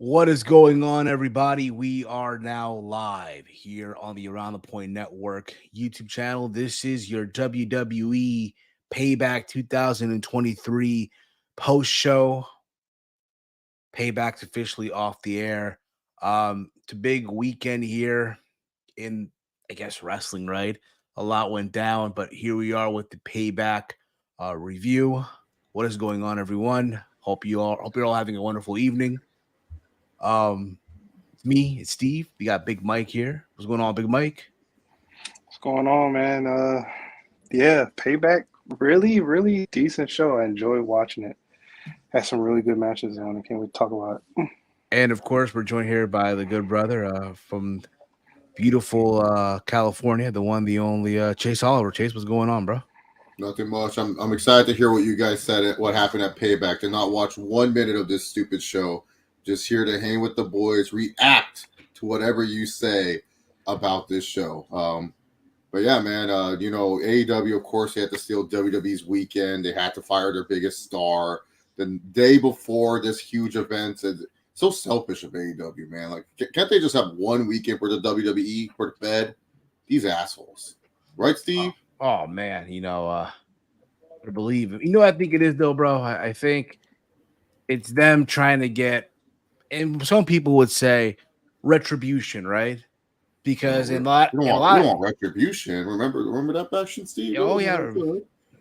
What is going on, everybody? We are now live here on the Around the Point Network YouTube channel. This is your WWE Payback 2023 post show. Payback's officially off the air. It's a big weekend here in, I guess, wrestling, right? A lot went down, but here we are with the Payback review. What is going on, everyone? Hope you're all having a wonderful evening. It's me, it's Steve. We got Big Mike here. What's going on, Big Mike? What's going on, man? Yeah, Payback, really, really decent show. I enjoyed watching it. Had some really good matches on it. Can't wait to talk about it. And of course, we're joined here by the good brother from beautiful California, the one, the only Chase Oliver. Chase, what's going on, bro? Nothing much. I'm excited to hear what you guys said. What happened at Payback? To not watch 1 minute of this stupid show. Just here to hang with the boys, react to whatever you say about this show. But yeah, man. AEW, of course, they had to steal WWE's weekend. They had to fire their biggest star the day before this huge event. And so selfish of AEW, man. Like, can't they just have one weekend for the WWE for the Fed? These assholes, right, Steve? Oh man, I believe it. I think it is though, bro. I think it's them trying to get, and some people would say retribution, right? Because You in don't a want, lot you of, don't want retribution. Remember that faction, Steve? oh yeah,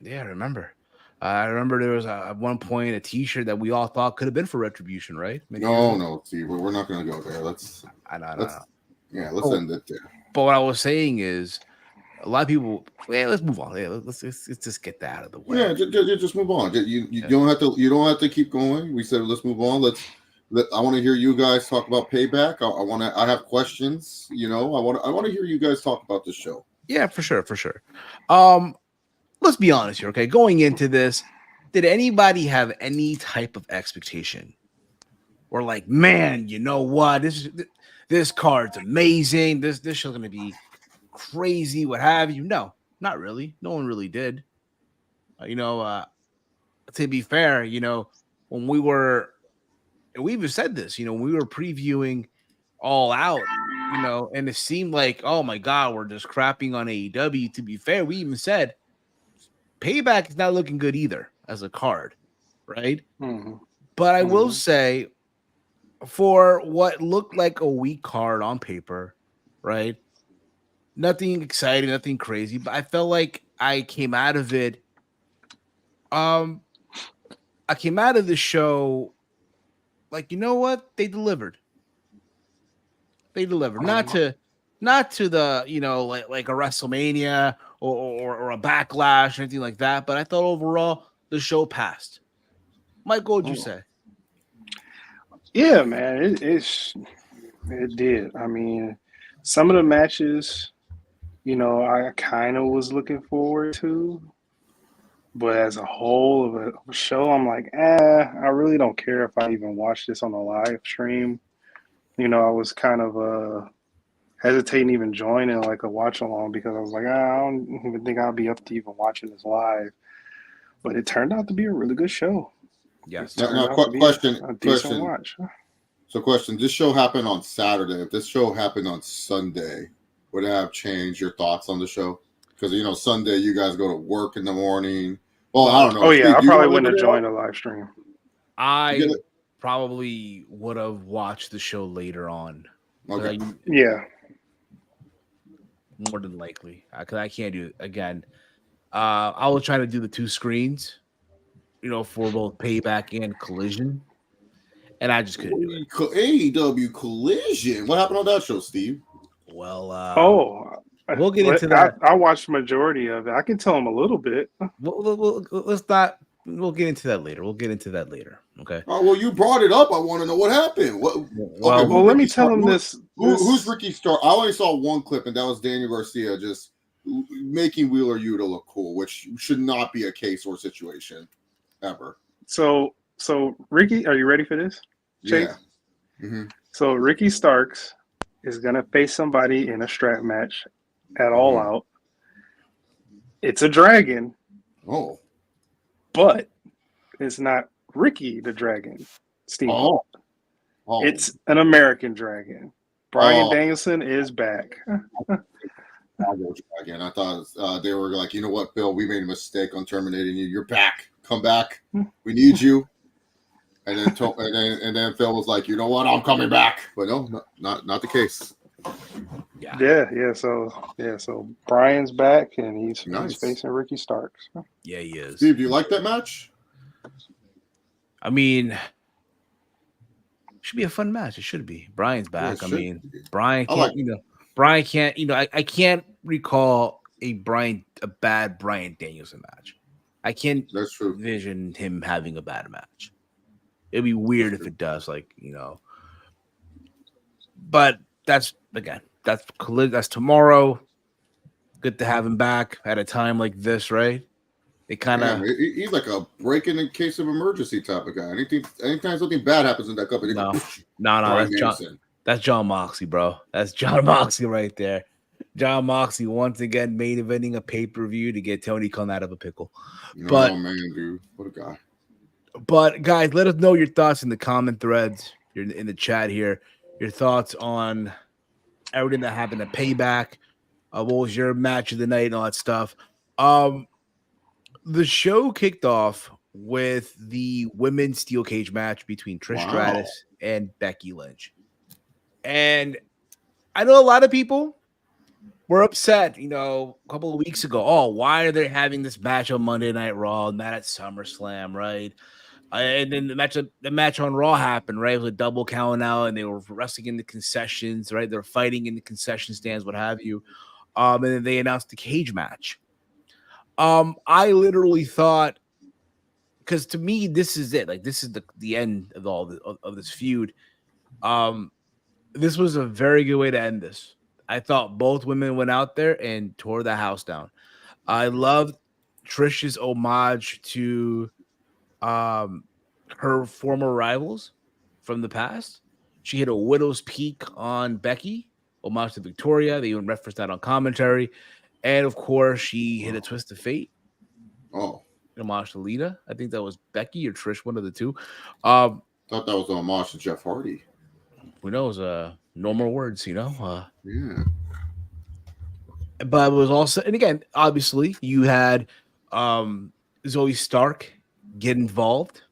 yeah, I remember. I remember there was at one point a T-shirt that we all thought could have been for retribution, right? No, Steve. We're not going to go there. Let's I let's end it there. But what I was saying is, a lot of people. Yeah, let's move on. Yeah, let's just get that out of the way. Yeah, just move on. You don't have to keep going. We said let's move on. I want to hear you guys talk about Payback. I have questions. I want to hear you guys talk about the show. Yeah, for sure. Let's be honest here, okay? Going into this, did anybody have any type of expectation? Or like, man, you know what? This card's amazing. This show's gonna be crazy, what have you? No, not really. No one really did. To be fair, when we even said this, when we were previewing All Out, and it seemed like, oh my God, we're just crapping on AEW. To be fair, we even said Payback is not looking good either as a card, right? Mm-hmm. But I will say, for what looked like a weak card on paper, right? Nothing exciting, nothing crazy, but I felt like I came out of it. I came out of the show like, you know what? They delivered. Not to the, like a WrestleMania or a Backlash or anything like that, but I thought overall the show passed. Mike, what would you say? Yeah, man, it did. I mean, some of the matches, I kind of was looking forward to, but as a whole of a show, I'm like, I really don't care if I even watch this on a live stream. I was kind of hesitating even joining like a watch along because I was like, I don't even think I'll be up to even watching this live. But it turned out to be a really good show. Yes. Now, Question. A decent question. watch. So, question. This show happened on Saturday. If this show happened on Sunday, would it have changed your thoughts on the show? Because Sunday you guys go to work in the morning. Well, I don't know. Oh yeah, Steve, I probably wouldn't have joined a live stream. I probably would have watched the show later on. Okay. Yeah. More than likely, because I can't do it again. I was trying to do the two screens, for both Payback and Collision, and I just couldn't do it. AEW Collision. What happened on that show, Steve? Well, we'll get into that. I watched the majority of it. I can tell them a little bit. Let's not. We'll get into that later. Okay. Oh well, you brought it up. I want to know what happened. Well, let me tell them this. Who's Ricky Stark? I only saw one clip, and that was Daniel Garcia just making Wheeler Yuta look cool, which should not be a case or situation ever. So Ricky, are you ready for this? Chase? Yeah. Mm-hmm. So Ricky Starks is gonna face somebody in a strap match at All Out. It's a dragon. Oh. But it's not Ricky the Dragon, Steve. Oh. Oh, It's an American Dragon. Brian oh, Danielson is back. again. I thought they were like, you know what, Bill, we made a mistake on terminating you. You're back. Come back. We need you. And then Phil was like, you know what, I'm coming back. But no, not the case. Yeah. So Brian's back, and he's Nice. facing Ricky Starks. Yeah, he is. Steve, do you like that match? I mean, should be a fun match. It should be. Brian's back. Yeah, I mean, Brian can't. like Brian can't. I can't recall a bad Brian Danielson match. I can't That's true. envision him having a bad match. It'd be weird if it does. But that's tomorrow. Good to have him back at a time like this, right? It kind of he's like a break-in in case of emergency type of guy. Anytime something bad happens in that company, no. That's John Moxley, bro. That's John Moxley right there. John Moxley once again main eventing a pay-per-view to get Tony Khan out of a pickle. Oh man, dude, what a guy! But guys, let us know your thoughts in the comment threads. You're in the chat here. Your thoughts on everything that happened at Payback. What was your match of the night and all that stuff? The show kicked off with the women's steel cage match between Trish Stratus and Becky Lynch. And I know a lot of people were upset, a couple of weeks ago. Oh, why are they having this match on Monday Night Raw, not at SummerSlam, right? And then the match on Raw happened, right? It was a double count out, and they were wrestling in the concessions, right? They're fighting in the concession stands, what have you. And then they announced the cage match. I literally thought, because to me, this is it. Like, this is the end of all of this feud. This was a very good way to end this. I thought both women went out there and tore the house down. I loved Trish's homage to her former rivals from the past. She hit a widow's peak on Becky, homage to Victoria. They even referenced that on commentary. And of course, she hit a twist of fate. Oh, homage to Lita. I think that was Becky or Trish, one of the two. Thought that was an homage to Jeff Hardy. Who knows? Normal words, Yeah. But it was also, and again, obviously, you had Zoe Stark get involved,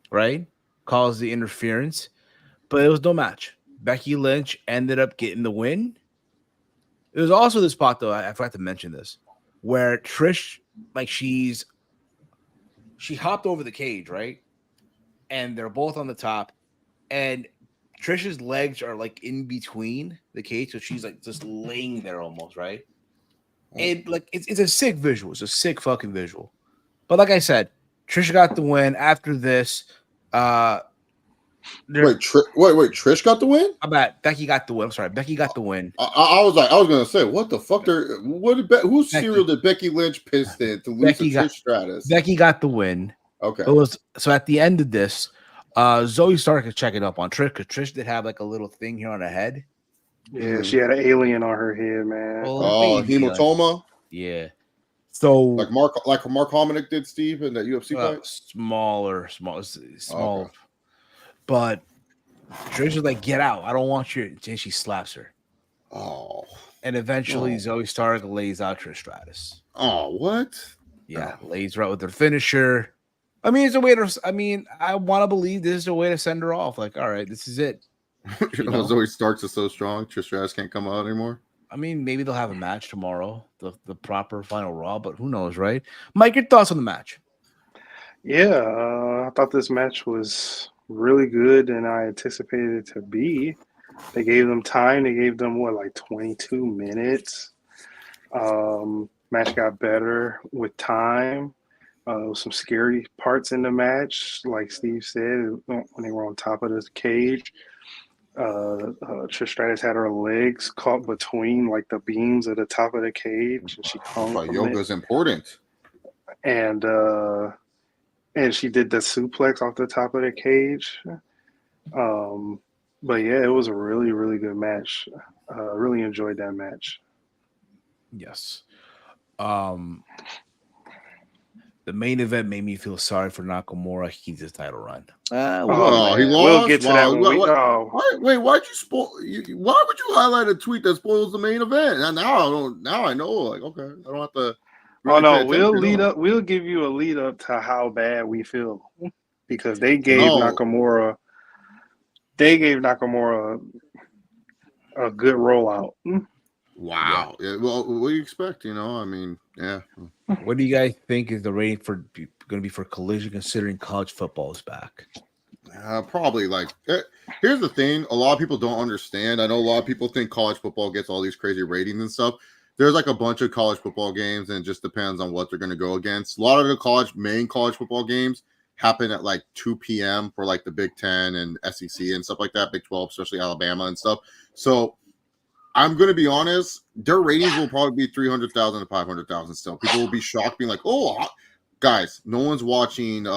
right? Cause the interference, but it was no match. Becky Lynch ended up getting the win. There was also this spot, though, I forgot to mention this, where Trish, she hopped over the cage, right? And they're both on the top, and Trish's legs are in between the cage, so she's just laying there almost, right? And it's a sick visual. It's a sick fucking visual. But like I said, Trish got the win. After this, wait, Trish got the win? How about Becky got the win? I'm sorry, Becky got the win. I was gonna say, what the fuck? Whose cereal did Becky Lynch piss in to lose to Trish Stratus? Becky got the win. Okay. So at the end of this, Zoe Stark is checking up on Trish because Trish did have a little thing here on her head. Yeah, she had an alien on her head, man. Hematoma. Yeah. So like Mark Hominick did, Steve, in that UFC fight. Small. Okay. But Trish is like, "Get out! I don't want you." And she slaps her. Oh. And eventually, Zoe Stark lays out Trish Stratus. Oh, what? Yeah, lays her out with her finisher. I mean, it's a way to. I mean, I want to believe this is a way to send her off. Like, all right, this is it. Zoe Starks is so strong, Trish Stratus can't come out anymore. I mean, maybe they'll have a match tomorrow, the proper final Raw, but who knows, right? Mike, your thoughts on the match? Yeah, I thought this match was really good than I anticipated it to be. They gave them time. They gave them 22 minutes. Match got better with time. Some scary parts in the match, like Steve said, when they were on top of this cage. Trish Stratus had her legs caught between the beams at the top of the cage, and she hung. Yoga's important. And she did the suplex off the top of the cage. But yeah, it was a really, really good match. Really enjoyed that match. Yes. The main event made me feel sorry for Nakamura. He needs his title run. Well, he man. lost. We'll get to that when Wait, why'd you spoil? Why would you highlight a tweet that spoils the main event? And now I don't. Now I know. Like, okay, I don't have to. Really pay we'll attention, lead no. up. We'll give you a lead up to how bad we feel because they gave No. Nakamura. They gave Nakamura a good rollout. Wow. Yeah, well, what do you expect? I mean, yeah. What do you guys think is the rating for going to be for Collision, considering college football is back? Probably here's the thing. A lot of people don't understand. I know a lot of people think college football gets all these crazy ratings and stuff. There's like a bunch of college football games, and it just depends on what they're going to go against. A lot of the main college football games happen at like 2 p.m. for like the Big Ten and SEC and stuff like that, Big 12, especially Alabama and stuff. So I'm going to be honest, their ratings will probably be 300,000 to 500,000 still. People will be shocked, being like, oh, guys, no one's watching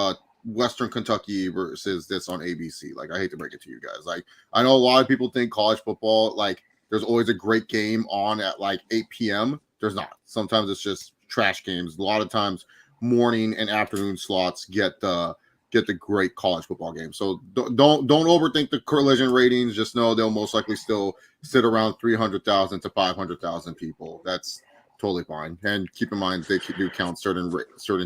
Western Kentucky versus this on ABC. Like, I hate to break it to you guys. Like, I know a lot of people think college football, like, there's always a great game on at like 8 p.m. There's not. Sometimes it's just trash games. A lot of times morning and afternoon slots get the great college football game. So don't overthink the Collision ratings. Just know they'll most likely still sit around 300,000 to 500,000 people. That's totally fine. And keep in mind they do count certain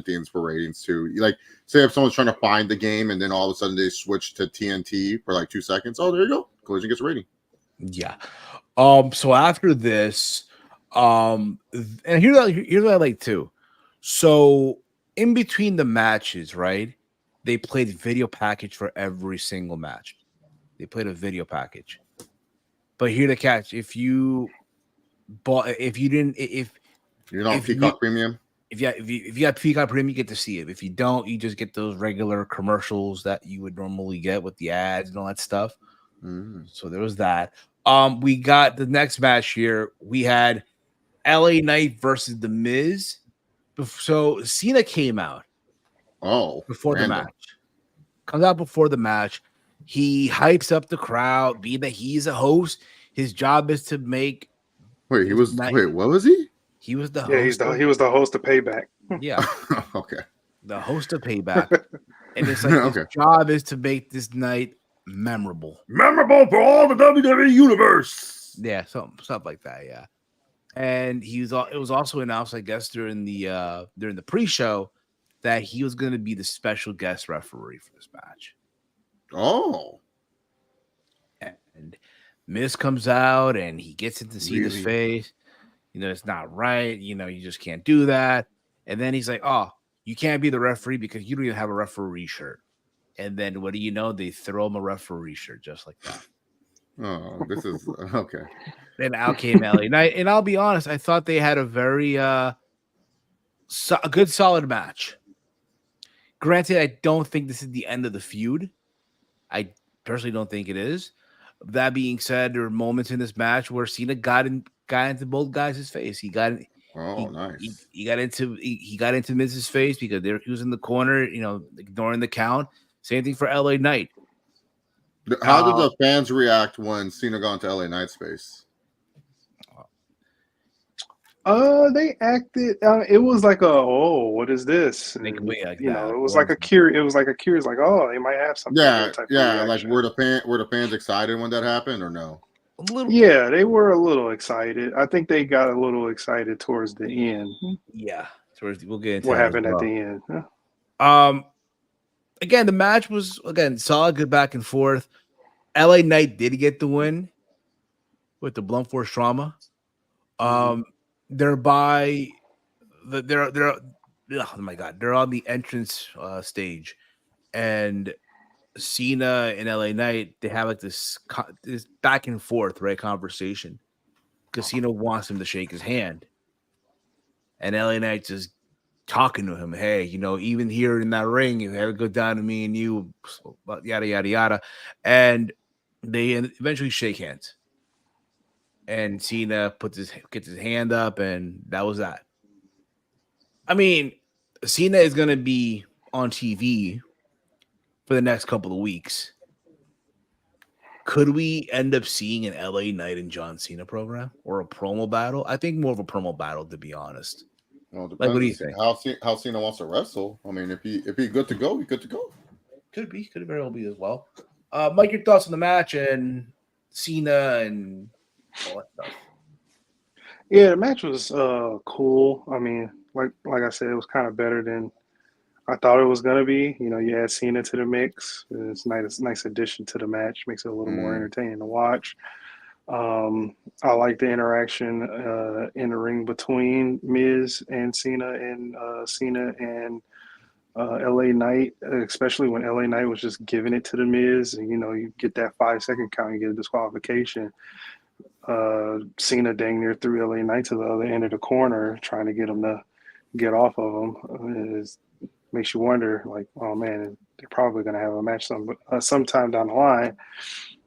things for ratings too. Like, say if someone's trying to find the game and then all of a sudden they switch to TNT for like 2 seconds. Oh, there you go. Collision gets a rating. Yeah. So after this, and here's what I like too. So in between the matches, right? They played video package for every single match. They played a video package. But here the catch: if you're not Peacock Premium, if you got Peacock Premium, you get to see it. If you don't, you just get those regular commercials that you would normally get with the ads and all that stuff. So there was that. We got the next match here. We had LA Knight versus The Miz. So Cena came out. Before the match. Comes out before the match. He hypes up the crowd, being that he's a host. His job is to make. What was he? He was the host. Yeah, he was the host of Payback. Yeah. Okay. The host of Payback. And it's like his job is to make this night memorable for all the WWE universe. Yeah, something like that. Yeah, and it was also announced, I guess, during the pre-show that he was going to be the special guest referee for this match. Oh, and Miz comes out and he gets into Cena's face. It's not right. You just can't do that. And then he's like, "Oh, you can't be the referee because you don't even have a referee shirt." And then what do you know? They throw him a referee shirt just like that. Oh, this is okay. Then out came LA Knight, and I'll be honest, I thought they had a very a good solid match. Granted, I don't think this is the end of the feud. I personally don't think it is. That being said, there were moments in this match where Cena got into both guys' face. He got nice. He got into Miz's face because he was in the corner, ignoring the count. Same thing for LA Knight. How did the fans react when Cena got into LA Knight's face? They acted. It was like what is this? And, it was like a curious. It was like a curious, like, oh, they might have something. Yeah. Like, were the fans excited when that happened or no? Yeah, they were a little excited. I think they got a little excited towards the end. Yeah, we'll get into what happened at the end. Again, the match was solid, good back and forth. LA Knight did get the win with the blunt force trauma. They're oh my god, they're on the entrance stage, and Cena and LA Knight, they have like this back and forth conversation because Cena wants him to shake his hand, and LA Knight just talking to him, hey, even here in that ring, if it ever go down to me and you, yada yada yada, and they eventually shake hands. And Cena gets his hand up, and that was that. I mean, Cena is going to be on TV for the next couple of weeks. Could we end up seeing an LA Knight and John Cena program or a promo battle? I think more of a promo battle, to be honest. Well, it Like, what do you depends think? how Cena wants to wrestle. I mean, if he good to go, he's good to go. Could be, could very well be as well. Mike, your thoughts on the match and Cena and all that stuff. Yeah, the match was cool. I mean, like I said, it was kind of better than I thought it was gonna be. You know, you add Cena to the mix. It's nice addition to the match. Makes it a little more Mm. entertaining to watch. I like the interaction in the ring between Miz and Cena and LA Knight, especially when LA Knight was just giving it to the Miz, and you know, you get that 5 second count, you get a disqualification. Cena dang near threw LA Knight to the other end of the corner, trying to get him to get off of him. It makes you wonder, like, oh man, they're probably going to have a match sometime down the line.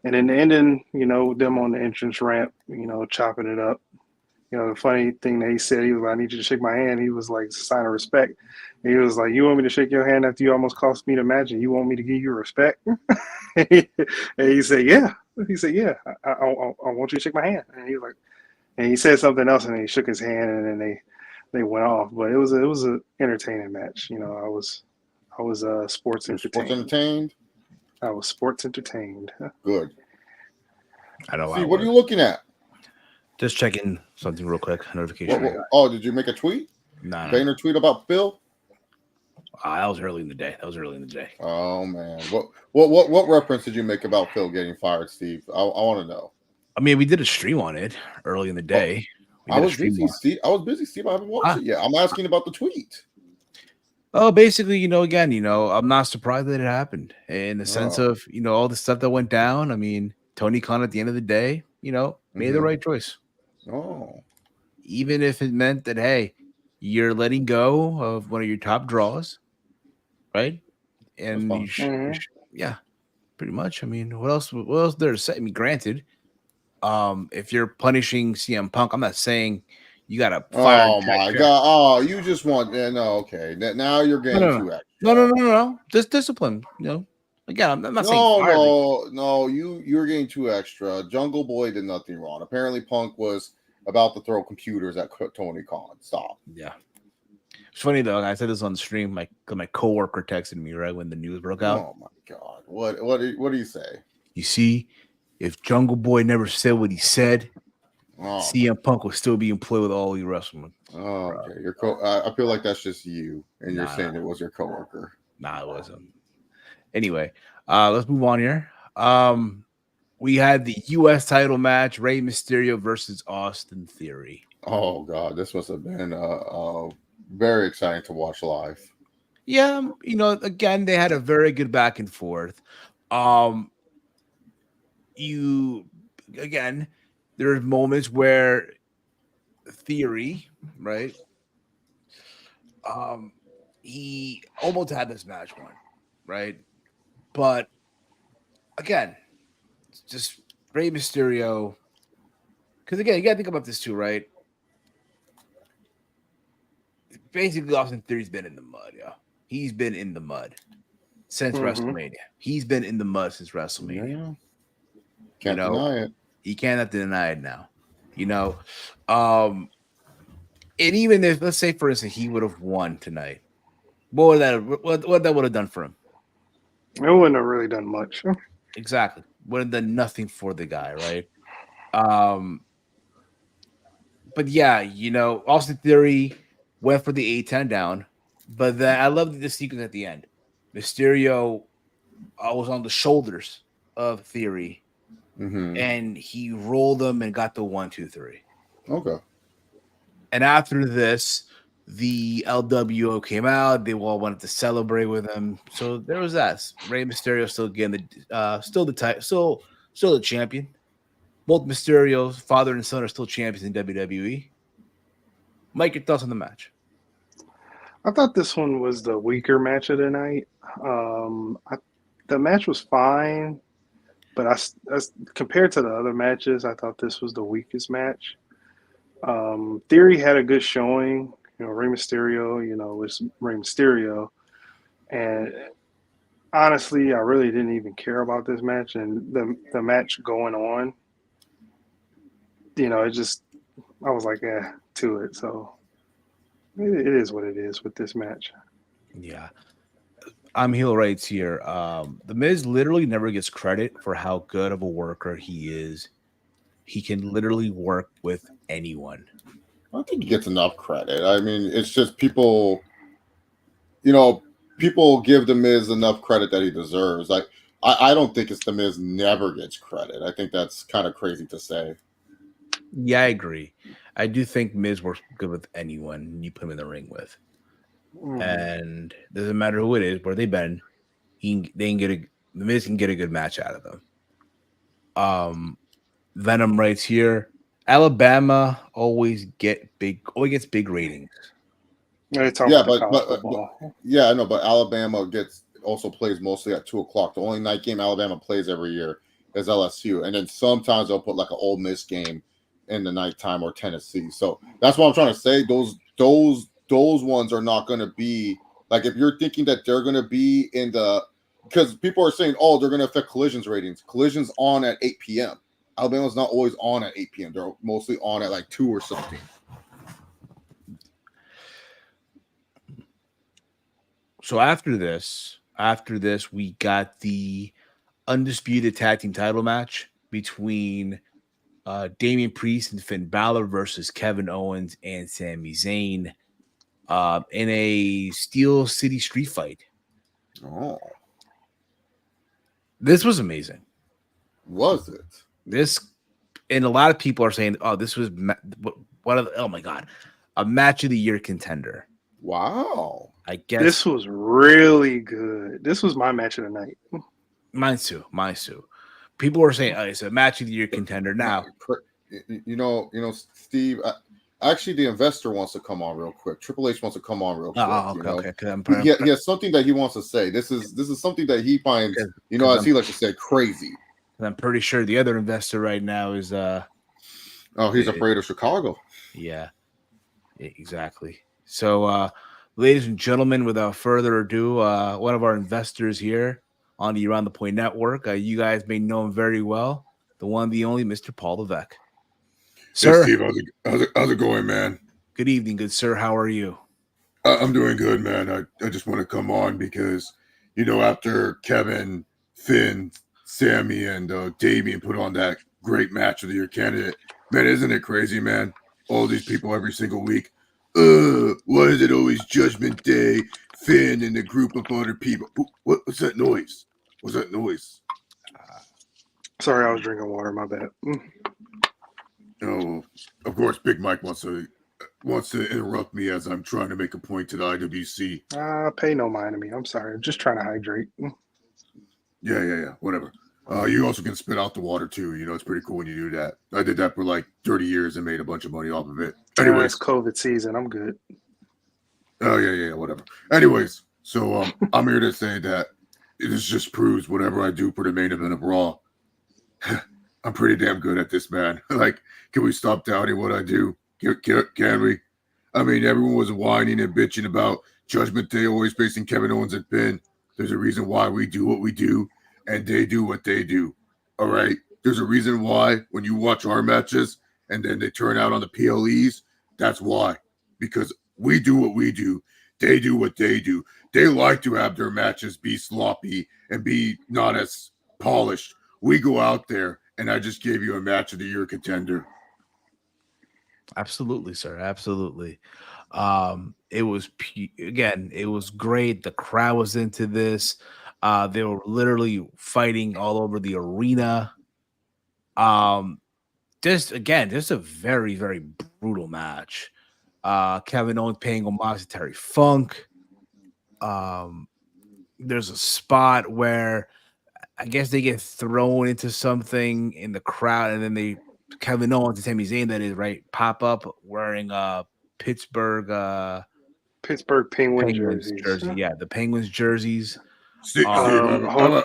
And in the ending, you know, them on the entrance ramp, you know, chopping it up. You know, the funny thing that he said, he was like, I need you to shake my hand. He was like, it's a sign of respect. And he was like, you want me to shake your hand after you almost cost me the match, and you want me to give you respect? And he said, yeah. He said, yeah, I want you to shake my hand. And he was like, and he said something else, and he shook his hand, and then they went off. But it was an entertaining match. You know, I was sports You're sports entertained. entertained. I was sports entertained. Good. I know. See, what are you looking at? Just checking something real quick. Notification. Oh, did you make a tweet? No. Boehner tweet about Phil? That was early in the day. Oh man, what reference did you make about Phil getting fired, Steve? I want to know. I mean, we did a stream on it early in the day. I was busy, Steve. I haven't watched it yet. I'm asking about the tweet. Oh, basically, you know, again, you know, I'm not surprised that it happened in the sense of, you know, all the stuff that went down. I mean, Tony Khan at the end of the day, you know, made the right choice. Oh, even if it meant that, hey, you're letting go of one of your top draws, right? And yeah, pretty much. I mean, what else? What else there to say? I mean, granted, if you're punishing CM Punk, I'm not saying you got to fire. Oh my God! Oh, you just want no. Okay, now you're getting too extra. No. Just discipline. You know, again, I'm not saying fire. No. You're getting too extra. Jungle Boy did nothing wrong. Apparently, Punk was about to throw computers at Tony Khan. Stop. Yeah. It's funny though. I said this on the stream. My coworker texted me right when the news broke out. Oh my God! What do you say? You see, if Jungle Boy never said what he said, CM Punk will still be employed with all you wrestling. Oh, okay. I feel like that's just you, and you're saying it was your coworker. Nah, it wasn't. Anyway, let's move on here. We had the U.S. title match: Rey Mysterio versus Austin Theory. Oh God, this must have been very exciting to watch live. Yeah, you know, again, they had a very good back and forth. There are moments where Theory, right? He almost had this match won, right? But again, it's just Rey Mysterio. Because again, you gotta think about this too, right? Basically, Austin Theory's been in the mud, yeah. He's been in the mud since WrestleMania. He's been in the mud since WrestleMania. Can't deny it. He cannot deny it now. You know, and even if, let's say, for instance, he would have won tonight, what that would have done for him? It wouldn't have really done much. Exactly, would have done nothing for the guy, right? But yeah, you know, Austin Theory went for the 8-10 down, but then I love the sequence at the end. Mysterio was on the shoulders of Theory, and he rolled him and got the 1-2-3. Okay. And after this, the LWO came out. They all wanted to celebrate with him. So there was that. Rey Mysterio still getting still the champion. Both Mysterios, father and son, are still champions in WWE. Mike, your thoughts on the match? I thought this one was the weaker match of the night. The match was fine, but I compared to the other matches, I thought this was the weakest match. Theory had a good showing. You know, Rey Mysterio, you know, was Rey Mysterio. And honestly, I really didn't even care about this match. And the match going on, you know, I was like, to it. So It is what it is with this match. Yeah. I'm heel rights here. The Miz literally never gets credit for how good of a worker he is. He can literally work with anyone. I don't think he gets enough credit. I mean, it's just people, you know, people give the Miz enough credit that he deserves. Like, I don't think it's the Miz never gets credit. I think that's kind of crazy to say. Yeah, I agree. I do think Miz works good with anyone you put him in the ring with. And doesn't matter who it is, where they've been, the Miz can get a good match out of them. Venom writes here, Alabama always gets big ratings. It's all Yeah, about the but, college football. yeah, I know, but Alabama also plays mostly at 2:00. The only night game Alabama plays every year is LSU, and then sometimes they'll put like an Ole Miss game in the nighttime or Tennessee. So that's what I'm trying to say. Those ones are not going to be like, if you're thinking that they're going to be in the, because people are saying, oh, they're going to affect Collision's ratings. Collision's on at 8 p.m. Alabama's not always on at 8 p.m. They're mostly on at like 2 or something. So after this, we got the undisputed tag team title match between Damian Priest and Finn Balor versus Kevin Owens and Sami Zayn in a Steel City street fight. Oh, this was amazing. Was it? This, and a lot of people are saying, "Oh, this was oh my god, a match of the year contender." Wow. I guess this was really good. This was my match of the night. Mine too. People were saying, "Oh, it's a match of the year contender." Now, you know, Steve. Actually, the investor wants to come on real quick. Triple H wants to come on real quick. Okay. He has something that he wants to say. This is something that he finds, as he likes to say, crazy. And I'm pretty sure the other investor right now is he's afraid of Chicago. Yeah, exactly. So, ladies and gentlemen, without further ado, one of our investors here on the Around the Point Network, you guys may know him very well, the one, the only, Mr. Paul Levesque. Sir, hey Steve, how's it going, man? Good evening, good sir. How are you? I'm doing good, man. I just want to come on because, after Kevin, Finn, Sammy, and Damian put on that great match of the year candidate, man, isn't it crazy, man? All these people every single week. Why is it always Judgment Day? Finn and a group of other people. What's that noise? What's that noise? Sorry, I was drinking water. My bad. Oh, of course, Big Mike wants to interrupt me as I'm trying to make a point to the IWC. Pay no mind to me. I'm sorry. I'm just trying to hydrate. Yeah. Whatever. You also can spit out the water too. It's pretty cool when you do that. I did that for like 30 years and made a bunch of money off of it. Anyways, it's COVID season. I'm good. Oh yeah, whatever. Anyways, so I'm here to say that this just proves whatever I do for the main event of Raw, I'm pretty damn good at this, man. Like, can we stop doubting what I do? Can we? I mean, everyone was whining and bitching about Judgment Day always facing Kevin Owens and Finn. There's a reason why we do what we do, and they do what they do. All right? There's a reason why when you watch our matches and then they turn out on the PLEs, that's why. Because we do what we do. They do what they do. They like to have their matches be sloppy and be not as polished. We go out there, and I just gave you a match of the year contender. Absolutely, sir. Absolutely. It was great. The crowd was into this. They were literally fighting all over the arena. Just a very, very brutal match. Kevin Owens paying homage to Terry Funk. There's a spot where I guess they get thrown into something in the crowd, and then Kevin Owens and Sami Zayn, that is right, pop up wearing Pittsburgh Penguins jersey. Yeah, the Penguins jerseys. Steve, I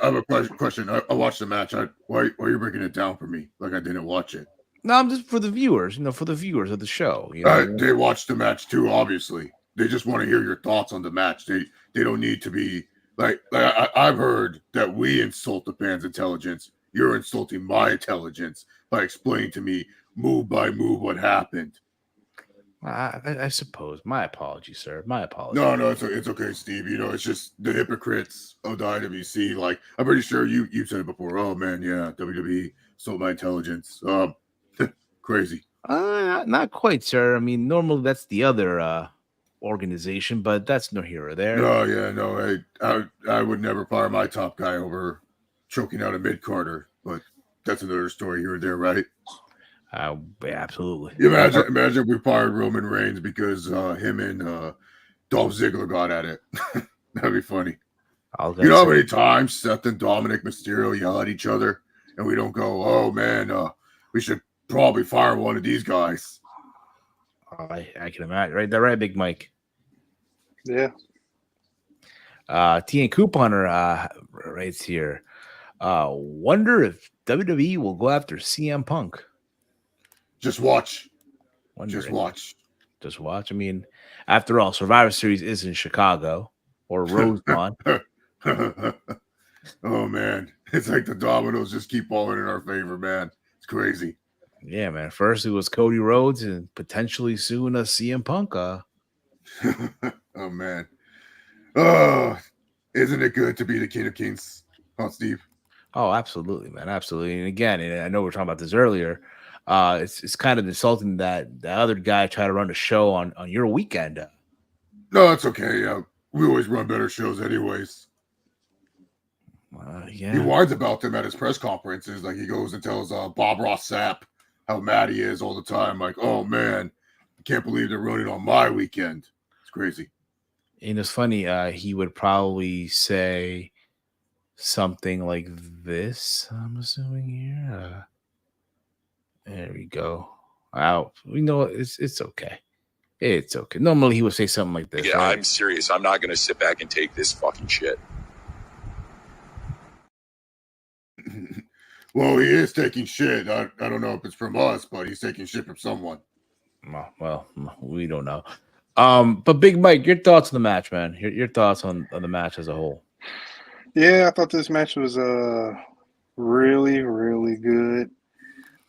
have a question. I watched the match. Why are you breaking it down for me like I didn't watch it? No, I'm just for the viewers, for the viewers of the show. They watched the match too, obviously. They just want to hear your thoughts on the match. They don't need to be like I've heard that we insult the fans' intelligence. You're insulting my intelligence by explaining to me move by move what happened. I suppose. My apologies, sir. My apologies. No, it's okay, Steve. You know, it's just the hypocrites of the IWC. Like, I'm pretty sure you said it before. Oh man, yeah, WWE stole my intelligence. Crazy. Not quite, sir. I mean, normally that's the other organization, but that's no here or there. No, yeah, no. I would never fire my top guy over choking out a mid Carter, but that's another story here and there, right? Yeah, absolutely. Imagine if we fired Roman Reigns because him and Dolph Ziggler got at it. That'd be funny. You know how many times Seth and Dominic Mysterio yell at each other, and we don't go, "Oh man, we should probably fire one of these guys." I can imagine. Right, that right, Big Mike. Yeah. T and Couponer writes here. Wonder if WWE will go after CM Punk. Just watch. Wondering. Just watch. I mean, after all, Survivor Series is in Chicago or Rosemont. Oh man, it's like the dominoes just keep falling in our favor, man. It's crazy. Yeah, man. First it was Cody Rhodes, and potentially soon a CM Punk. Oh man. Oh, isn't it good to be the King of Kings? Huh, Steve? Oh, absolutely, man. Absolutely. And again, and I know we were talking about this earlier. It's kind of insulting that the other guy tried to run a show on your weekend. No, it's okay. We always run better shows anyways. Yeah. He whines about them at his press conferences. Like he goes and tells Bob Ross Sapp how mad he is all the time. Like, oh man, I can't believe they're running on my weekend. It's crazy. And it's funny, he would probably say something like this, I'm assuming here. There we go. Wow. We know it's okay. It's okay. Normally he would say something like this. Yeah, right? I'm serious. I'm not going to sit back and take this fucking shit. Well, he is taking shit. I don't know if it's from us, but he's taking shit from someone. Well, we don't know. But Big Mike, your thoughts on the match, man. Your thoughts on the match as a whole. Yeah, I thought this match was really, really good.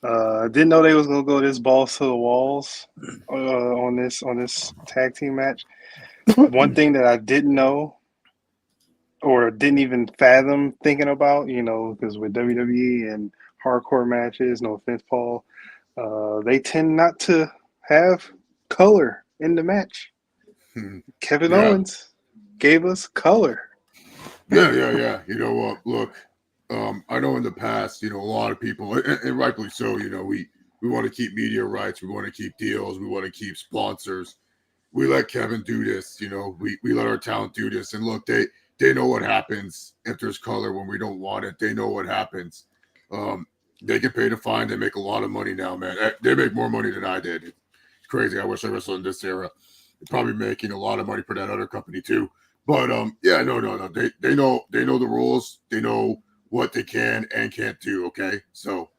Didn't know they was gonna go this balls to the walls on this tag team match. One thing that I didn't know or didn't even fathom thinking about, because with WWE and hardcore matches, no offense, Paul, they tend not to have color in the match. Kevin Owens gave us color. Yeah. You know what? Look, I know in the past, a lot of people, and rightfully so, we want to keep media rights, we want to keep deals, we want to keep sponsors. We let Kevin do this, we let our talent do this. And look, they know what happens if there's color when we don't want it. They know what happens. They get paid a fine. They make a lot of money now, man. They make more money than I did. It's crazy. I wish I wrestled in this era. They're probably making a lot of money for that other company too. But no. They know the rules. They know what they can and can't do. Okay. So,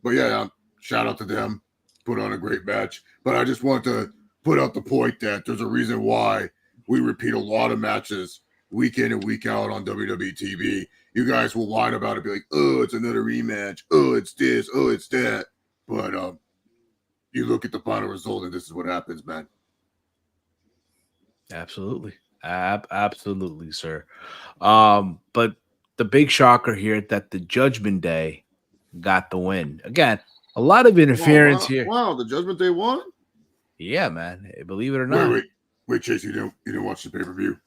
but yeah, shout out to them. Put on a great match. But I just want to put out the point that there's a reason why we repeat a lot of matches week in and week out on WWE TV. You guys will whine about it, be like, oh, it's another rematch. Oh, it's this. Oh, it's that. But you look at the final result, and this is what happens, man. Absolutely. Absolutely, sir. But the big shocker here that the Judgment Day got the win. Again, a lot of interference here. Wow, the Judgment Day won? Yeah, man. Believe it or not. Wait, Chase, you didn't watch the pay-per-view.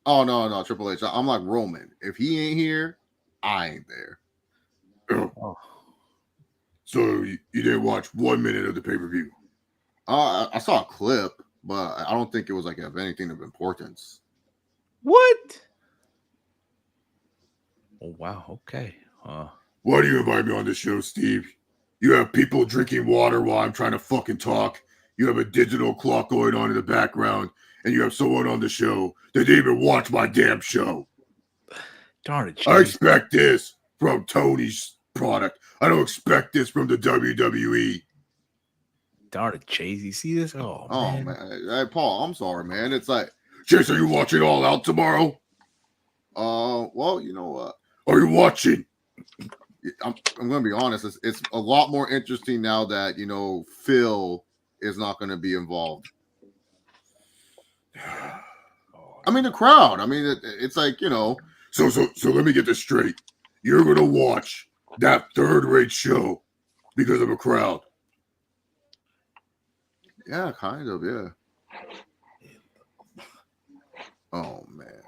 Oh no, Triple H. I'm like Roman. If he ain't here, I ain't there. Oh. So you didn't watch 1 minute of the pay-per-view? I saw a clip, but I don't think it was like of anything of importance. What? Oh wow. Okay. Why do you invite me on this show, Steve? You have people drinking water while I'm trying to fucking talk. You have a digital clock going on in the background, and you have someone on the show that didn't even watch my damn show. Darn it, I expect this from Tony's product. I don't expect this from the WWE. Darn it, Chase. You see this? Oh man. Hey, Paul, I'm sorry, man. It's like, Chase, are you watching All Out tomorrow? Well, you know what? Are you watching? I'm going to be honest. It's a lot more interesting now that, Phil is not going to be involved. I mean, the crowd. I mean, it's like, you know. So let me get this straight. You're gonna watch that third-rate show because of a crowd. Yeah, kind of, yeah. Oh man.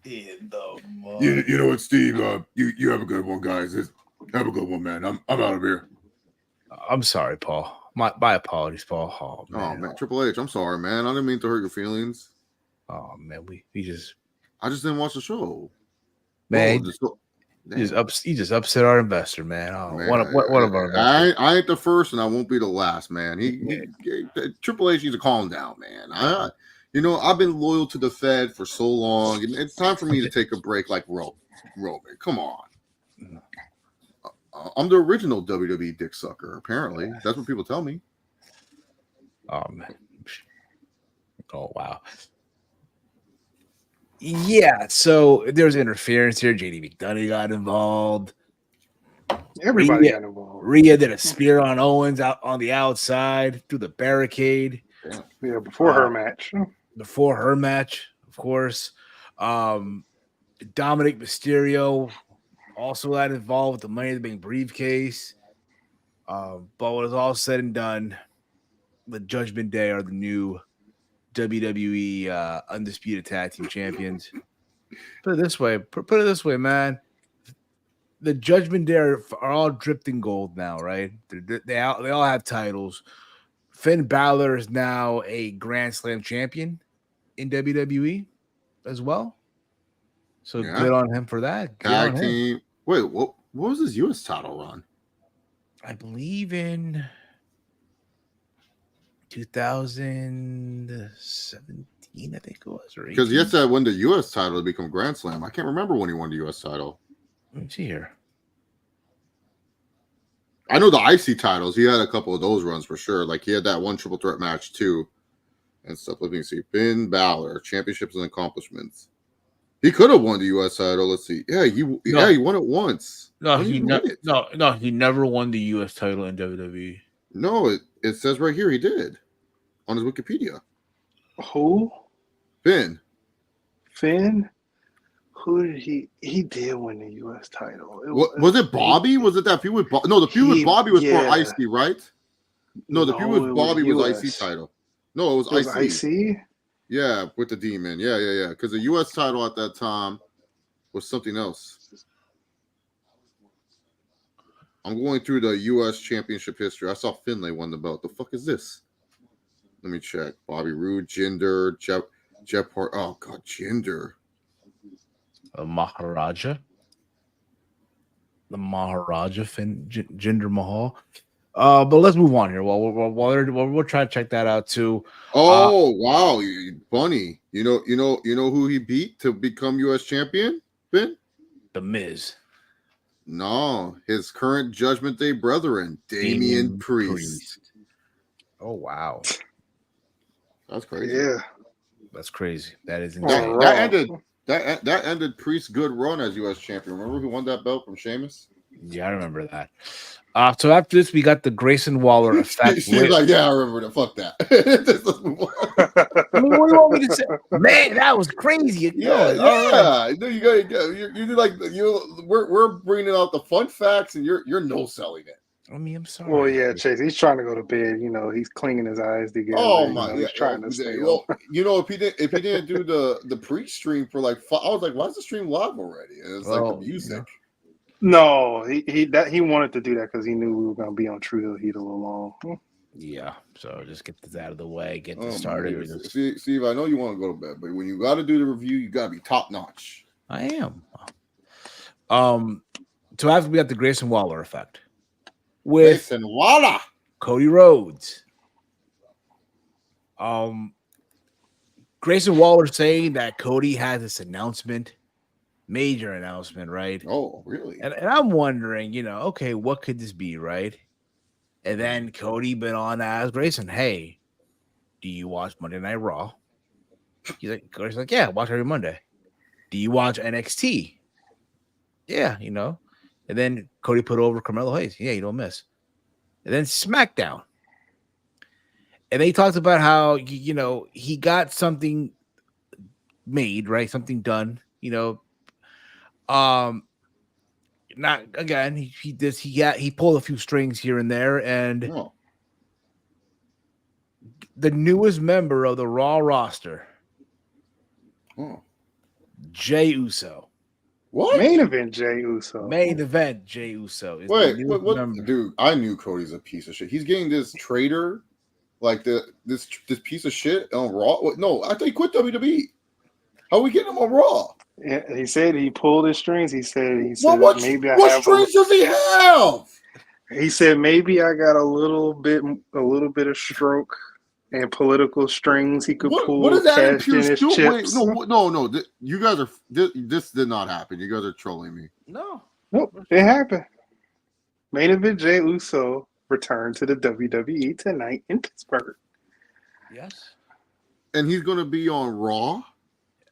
You know what, Steve? You have a good one, guys. Have a good one, man. I'm out of here. I'm sorry, Paul. My apologies, Paul. Oh man, Triple H, I'm sorry, man. I didn't mean to hurt your feelings. Oh man, we just I just didn't watch the show. man. Whoa, You just upset our investor, man. Oh, man, one of our investors. I ain't the first, and I won't be the last, man. Triple H needs to calm down, man. I've been loyal to the Fed for so long, and it's time for me to take a break, like Roman. Come on. I'm the original WWE dick sucker. Apparently, that's what people tell me. Oh man. Oh wow. Yeah, so there's interference here. JD McDonough got involved. Everybody got involved. Rhea did a spear on Owens out on the outside through the barricade. Yeah, before her match. Before her match, of course. Dominic Mysterio also got involved with the Money in the Bank briefcase. But when it's all said and done, the Judgment Day are the new WWE Undisputed Tag Team Champions. Put it this way, man. The Judgment Day are all dripped in gold now, right? They all have titles. Finn Balor is now a Grand Slam champion in WWE as well. So good on him for that. Good Tag team. Wait, what was his U.S. title run? I believe in 2017, I think it was. Because he has to win the U.S. title to become Grand Slam. I can't remember when he won the U.S. title. Let me see here. I know the IC titles. He had a couple of those runs for sure. Like he had that one triple threat match too, and stuff. Let me see. Finn Balor, championships and accomplishments. He could have won the U.S. title. Let's see. Yeah, he won it once. No, he never won the U.S. title in WWE. No, it says right here he did on his Wikipedia. Who? Finn. Who did he did win the U.S. title? Was it Bobby? Was it that feud with Bobby? No, the feud with Bobby was for IC, right? No, the feud with Bobby was IC title. No, it was IC. IC? Yeah, with the Demon. Yeah. Because the U.S. title at that time was something else. I'm going through the U.S. Championship history. I saw Finlay won the belt. The fuck is this? Let me check. Bobby Roode, Jinder, Jeff Hart. Oh God, Jinder. Maharaja. The Maharaja Jinder Mahal. But let's move on here. We'll try to check that out too. Oh wow, Bunny. You know who he beat to become U.S. champion? Finn? The Miz. No, his current Judgment Day brethren, Damian Priest. Oh wow, that's crazy. Yeah, that's crazy. That is insane. That ended Priest's good run as U.S. champion. Remember who won that belt from Sheamus? Yeah, I remember that. So after this, we got the Grayson Waller effect. She's like, yeah, I remember that. Fuck that. I mean, what do you want me to say? Man, that was crazy. Yeah. No, you gotta go. You like we're bringing out the fun facts, and you're no selling it. I mean, I'm sorry. Well, yeah, Chase. He's trying to go to bed. He's cleaning his eyes together. Oh my! He's trying to stay. Well, if he didn't do the pre-stream for like 5, I was like, why is the stream live already? And it's like the music. No, he wanted to do that because he knew we were going to be on True Hill Heat a little long. Yeah, so just get this out of the way, get this started. Steve, I know you want to go to bed, but when you got to do the review, you got to be top notch. I am. So after we got the Grayson Waller effect with Grayson Waller, Cody Rhodes. Grayson Waller saying that Cody has this major announcement, right? Oh, really? And I'm wondering, okay, what could this be, right? And then Cody been on as Grayson, hey, do you watch Monday Night Raw? Cody's like, yeah, watch every Monday. Do you watch NXT? Yeah, And then Cody put over Carmelo Hayes. Yeah, you don't miss. And then SmackDown. And they talked about how he got something made, right? Something done, not again. He pulled a few strings here and there, and Oh. the newest member of the Raw roster, Oh. Jey Uso. What? Main event Jey Uso. Main event Jey Uso is the Wait, newest what? member. Dude, I knew Cody's a piece of shit. He's getting this traitor, like this piece of shit on Raw. No, I thought he quit WWE. How are we getting him on Raw? Yeah, he said he pulled his strings. He said What maybe I what have. strings does he have? He said maybe I got a little bit of stroke and political strings he could pull. What is Adam cashed in Pearce his doing? chips. Wait, no. You guys are this did not happen. You guys are trolling me. No. Nope, it happened. Main event Jey Uso returned to the WWE tonight in Pittsburgh. Yes. And he's gonna be on Raw.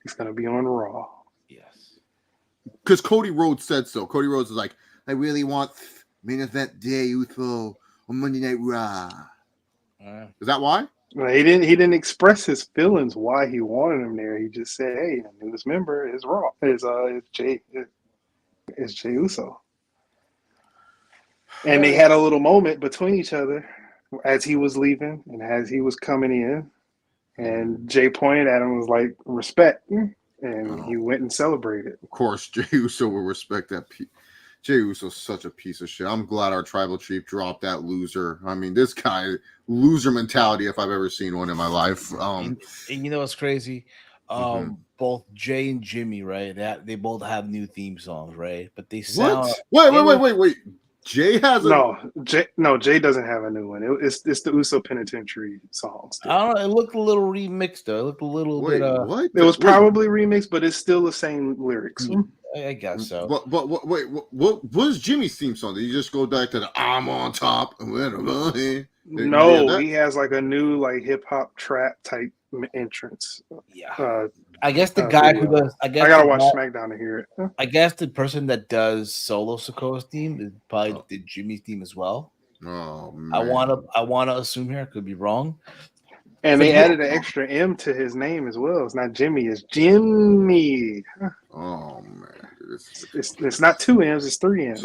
He's gonna be on Raw. Yes. Because Cody Rhodes said so. Cody Rhodes is like, I really want main event Jey Uso on Monday Night Raw. Is that why? Well, he didn't express his feelings why he wanted him there. He just said, "Hey, the newest member is Raw. Is Jey Uso." And they had a little moment between each other as he was leaving and as he was coming in. And Jay pointed at him and was like, respect. And he went and celebrated. Of course, Jey Uso will respect that. Jey Uso's such a piece of shit. I'm glad our tribal chief dropped that loser. I mean, this guy, loser mentality if I've ever seen one in my life. And you know what's crazy? Both Jay and Jimmy, right? They both have new theme songs, right? But they sound. Wait. Jay has Jay doesn't have a new one. It's the Uso Penitentiary songs. I don't know. It looked a little remixed though. It looked a little bit. What? It was probably remixed, but it's still the same lyrics. I guess so. But wait, what was Jimmy's theme song? Did you just go back to the "I'm on top"? No, he has like a new like hip hop trap type entrance. Yeah. I guess the guy who does. I gotta watch SmackDown to hear it. I guess the person that does Solo Sikoa's theme is probably did Jimmy's theme as well. Oh man. I wanna assume here. I could be wrong. And they added an extra M to his name as well. It's not Jimmy, it's Jimmy. Oh man. It's not 2 M's, it's 3 M's.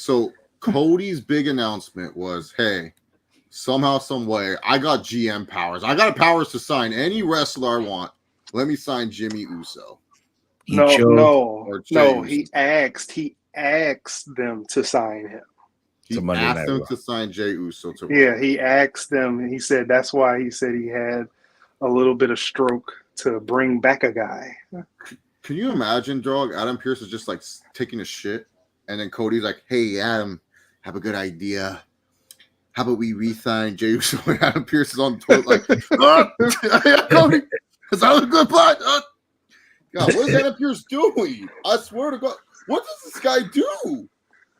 So Cody's big announcement was, hey, somehow, some way, I got GM powers. I got powers to sign any wrestler I want. Let me sign Jimmy Uso. No. He asked them to sign him. He asked them to sign Jey Uso. He asked them. He said that's why he said he had a little bit of stroke to bring back a guy. Can you imagine, dog? Adam Pearce is just like taking a shit, and then Cody's like, "Hey, Adam, have a good idea. How about we re-sign Jey Uso?" And Adam Pearce is on the toilet like, Cody, is that a good plan? God, what is Adam Pearce doing? I swear to God, what does this guy do?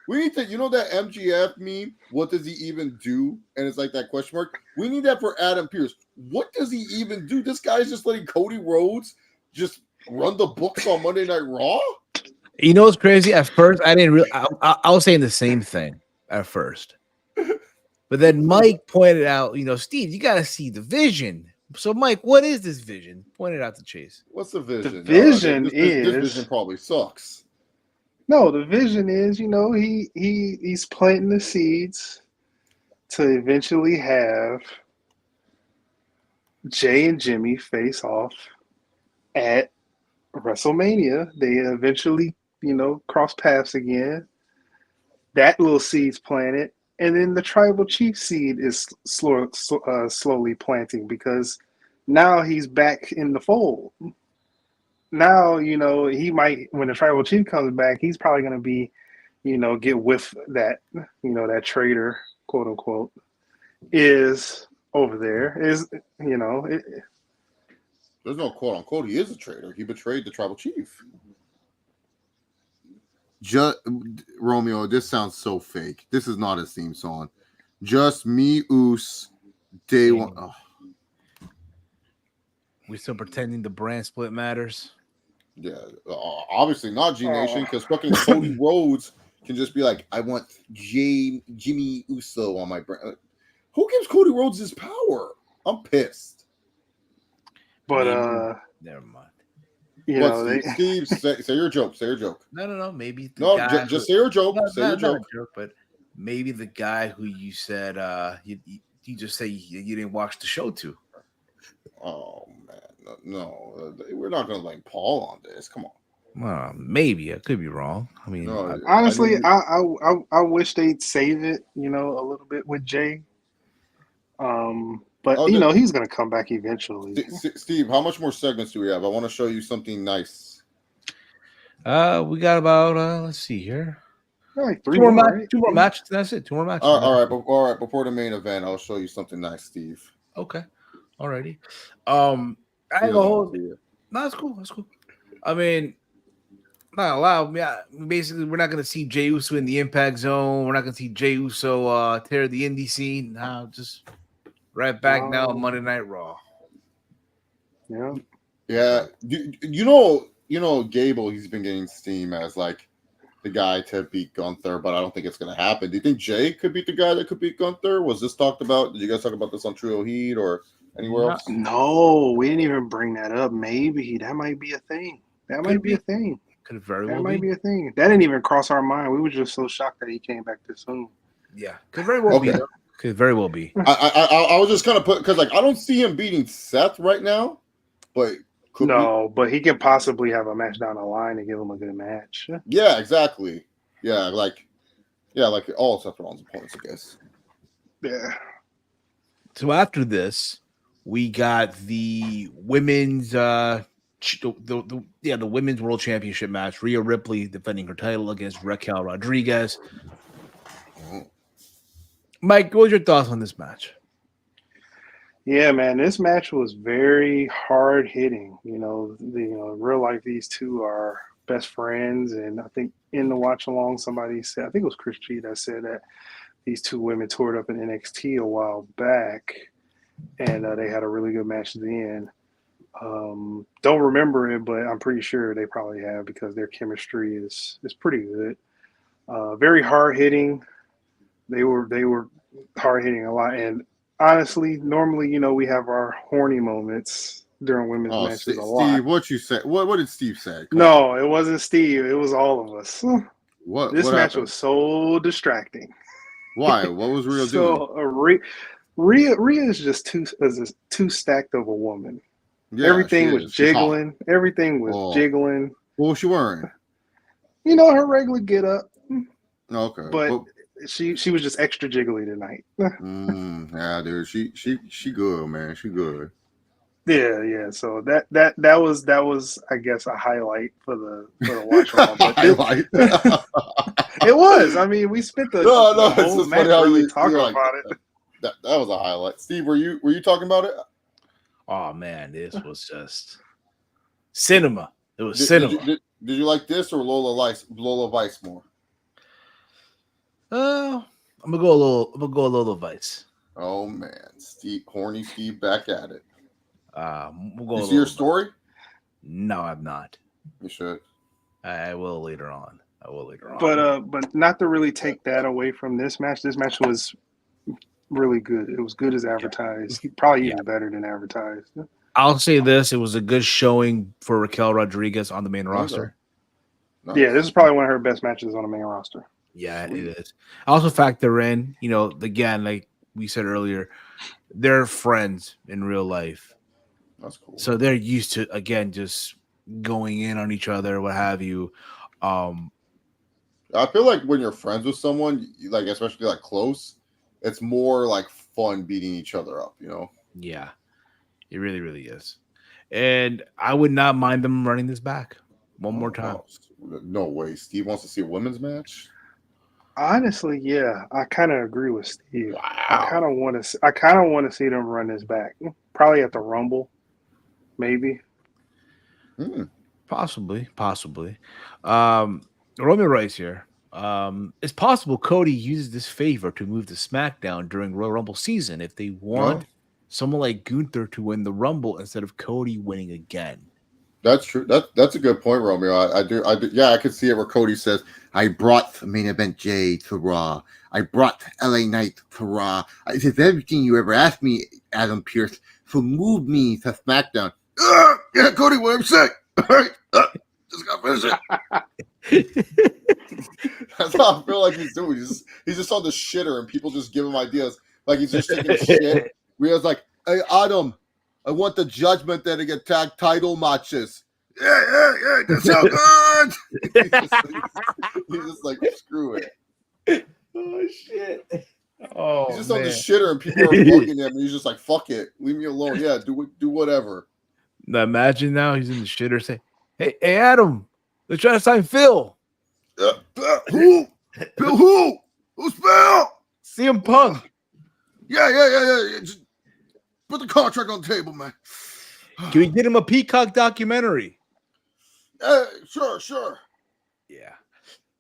We need to, that MGF meme, what does he even do? And it's like that question mark. We need that for Adam Pearce. What does he even do? This guy's just letting Cody Rhodes just run the books on Monday Night Raw? You know what's crazy? At first, I didn't really. I was saying the same thing at first. But then Mike pointed out, Steve, you got to see the vision. So, Mike, what is this vision? Pointed out to Chase. What's the vision? The vision this vision probably sucks. No, the vision is, he's planting the seeds to eventually have Jay and Jimmy face off at WrestleMania. They eventually, cross paths again. That little seed's planted. And then the tribal chief seed is slowly planting because now he's back in the fold. Now, he might, when the tribal chief comes back, he's probably going to be, get with that, that traitor, quote unquote, is over there. There's no quote unquote. He is a traitor. He betrayed the tribal chief. Romeo, this sounds so fake. This is not his theme song. Just me, Oos, day one. Oh. We still pretending the brand split matters. Yeah, obviously not G Nation because fucking Cody Rhodes can just be like, I want Jimmy Uso on my brand. Who gives Cody Rhodes his power? I'm pissed. But Maybe. Never mind. you What, know, they Steve, say your joke. Say your joke. No. Maybe the No, guy. just say your joke. Say your Not joke. a joke, but maybe the guy who you said you just say you didn't watch the show to. Oh man, no, we're not gonna blame Paul on this. Come on. Maybe I could be wrong. I mean, No, honestly, I wish they'd save it, you know, a little bit with Jay. But Oh, you know, he's gonna come back eventually. Steve, how much more segments do we have? I want to show you something nice. we got about let's see here. Like three more, right? 2 more matches. That's it. 2 more matches. All right. Before the main event, I'll show you something nice, Steve. Okay. Alrighty. I ain't gonna hold it. No, that's cool. That's cool. I mean, not allowed. Yeah, basically, we're not gonna see Jey Uso in the Impact Zone. We're not gonna see Jey Uso tear the indie scene. Now, just right back now on Monday Night Raw. Yeah. Yeah. You know, Gable. He's been getting steam as like the guy to beat Gunther, but I don't think it's gonna happen. Do you think Jay could beat the guy that could beat Gunther? Was this talked about? Did you guys talk about this on Trio Heat or anywhere else? No, we didn't even bring that up. Maybe that might be a thing. That might be a thing. Could very That well might be be a thing. That didn't even cross our mind. We were just so shocked that he came back this soon. Yeah, could very well be. Okay. Could very well be. I was just kind of put because like I don't see him beating Seth right now, but could No, but he can possibly have a match down the line and give him a good match. Yeah, exactly. Yeah, like all Seth Rollins' opponents, I guess. Yeah. So after this, we got the women's the women's world championship match. Rhea Ripley defending her title against Raquel Rodriguez. Mike, what was your thoughts on this match? Yeah, man, this match was very hard hitting. You know, in real life, these two are best friends, and I think in the watch along, somebody said, I think it was Chris G that said that these two women toured up in NXT a while back, and they had a really good match then. Don't remember it, but I'm pretty sure they probably have because their chemistry is pretty good. Very hard hitting. They were hard hitting a lot, and honestly, normally, you know, we have our horny moments during women's matches a lot. Steve, what you say? What did Steve say? No, it wasn't Steve. It was all of us. What? This what match happened? was so distracting. Why? What was Rhea doing? Rhea is just too stacked of a woman. Yeah, Everything was jiggling. Everything was jiggling. What was she wearing? You know, her regular get up. Okay, but she was just extra jiggly tonight. Yeah, dude, she good, man. She good. Yeah. So that was I guess a highlight for the watch along. Highlight. It was. I mean, we spent the whole match really talking about it. That was a highlight. Steve, were you talking about it? Oh man, this was just cinema. It was cinema. Did you like this or Lola Vice more? I'm gonna go a little Vice. Oh man, horny Steve back at it. We'll go. You see your story? No, I'm not. You should. I will later on. But not to really take that away from this match. This match was really good. It was good as advertised. Probably even better than advertised. I'll say this: it was a good showing for Raquel Rodriguez on the main roster. Nice. Yeah, this is probably one of her best matches on the main roster. Yeah, it is. I also factor in, you know, again, like we said earlier, they're friends in real life. That's cool. So they're used to, again, just going in on each other, what have you. I feel like when you're friends with someone, like especially like close, it's more like fun beating each other up, you know? Yeah, it really, really is. And I would not mind them running this back one more time. No way. Steve wants to see a women's match? Honestly, yeah, I kind of agree with Steve. Wow. I kind of want to see them run this back. Probably at the Rumble, maybe. Possibly. Roman writes here. It's possible Cody uses this favor to move to SmackDown during Royal Rumble season if they want someone like Gunther to win the Rumble instead of Cody winning again. That's true. That's a good point, Romeo. I do. Yeah, I could see it where Cody says, "I brought main event Jay to Raw. I brought LA Knight to Raw. I did everything you ever asked me, Adam Pearce. So move me to SmackDown." Yeah, Cody, what I'm saying. All right, just got to finish it. That's how I feel like he's doing. He's just on the shitter, and people just give him ideas. Like he's just taking a shit. Rhea's like, "Hey, Adam, I want the Judgment Day to get tag title matches." Yeah, that's so good. he's just like, screw it. Oh shit! Oh, he's just on the shitter, and people are bugging him, and he's just like, "Fuck it, leave me alone." Yeah, do whatever. Now imagine now he's in the shitter saying, "Hey, Adam, they're trying to sign Phil." Who? Phil who? Who's Phil? CM Punk. Yeah. Just put the contract on the table, man. Can we get him a Peacock documentary? Sure. Yeah.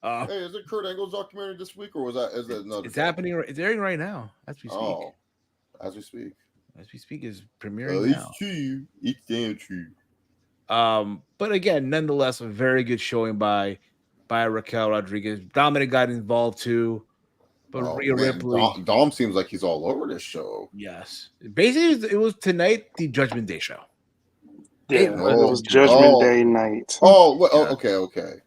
Hey, is it Kurt Angle's documentary this week, or is that another? It's happening. It's airing right now as we speak. Oh, as we speak. As we speak, is premiering now. It's true. It's damn true. But again, nonetheless, a very good showing by Raquel Rodriguez. Dominic got involved too, but Rhea Ripley. Dom seems like he's all over this show. Yes, basically, it was tonight the Judgment Day show. Yeah, it was Judgment Day night. Oh, well, okay.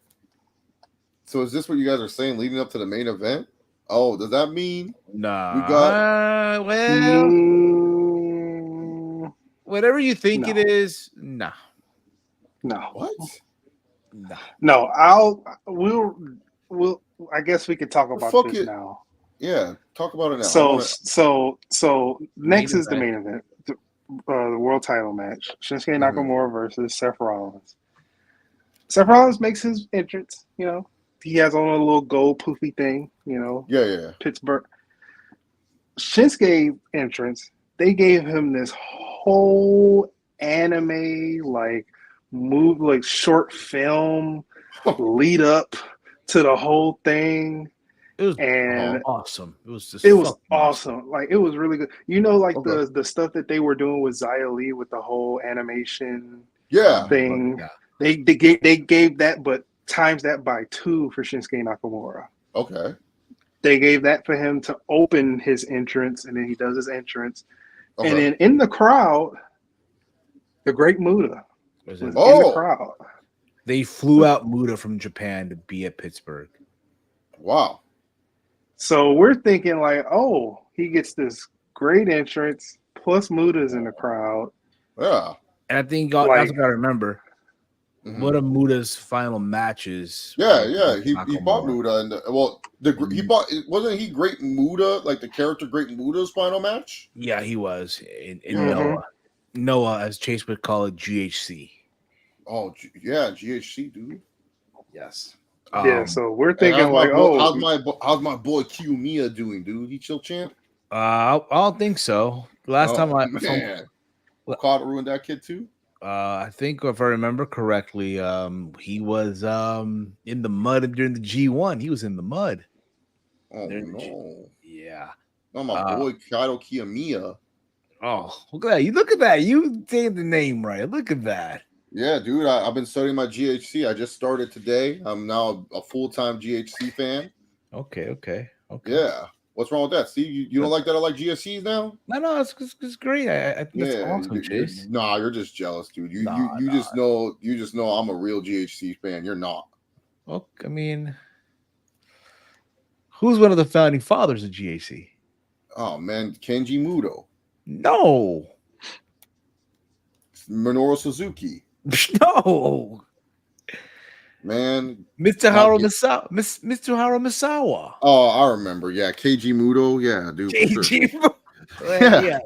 So is this what you guys are saying leading up to the main event? Oh, does that mean Nah? We got whatever you think it is. Nah. No. What? No. We'll. I guess we could talk about this now. Yeah, talk about it now. So next is the main event, the world title match: Shinsuke Nakamura versus Seth Rollins. Seth Rollins makes his entrance. You know, he has on a little gold poofy thing. You know. Yeah. Pittsburgh. Shinsuke entrance. They gave him this whole anime short film lead up to the whole thing. It was awesome. It was awesome. Like it was really good. You know, like the stuff that they were doing with Xia Li with the whole animation thing. Yeah. They gave that, but times that by 2 for Shinsuke Nakamura. Okay. They gave that for him to open his entrance, and then he does his entrance. Okay. And then in the crowd, the Great Muta was in the crowd. They flew out Muta from Japan to be at Pittsburgh. Wow. So we're thinking like, oh, he gets this great entrance, plus Muta's in the crowd. Yeah. And I think that's what I remember. One of Muta's final matches. Yeah. He bought Muta, and wasn't he Great Muta, like the character Great Muta's final match? Yeah, he was in Noah. Noah, as Chase would call it, GHC. Oh yeah, GHC, dude. Yes. So we're thinking how's my boy Kiyomiya doing, dude? He chill champ? I don't think so. Last time Okada ruined that kid too. I think if I remember correctly, he was in the mud during the G1. He was in the mud. Oh no! Yeah. Oh, my boy Kaito Kiyomiya. Oh, look at that! Look at that! You saying the name right. Look at that. Yeah, dude. I've been studying my GHC. I just started today. I'm now a full-time GHC fan. Okay. Yeah. What's wrong with that? See, you don't like that I like GSCs now? No, it's great. I think that's awesome, Chase. You're just jealous, dude. You just know I'm a real GHC fan. You're not. Well, I mean, who's one of the founding fathers of GHC? Oh man, Kenji Muto. No. Minoru Suzuki. No. Man, Mitsuharu Misawa. Oh, I remember. Yeah, KG Muto. Yeah, dude. KG Muto. Yeah.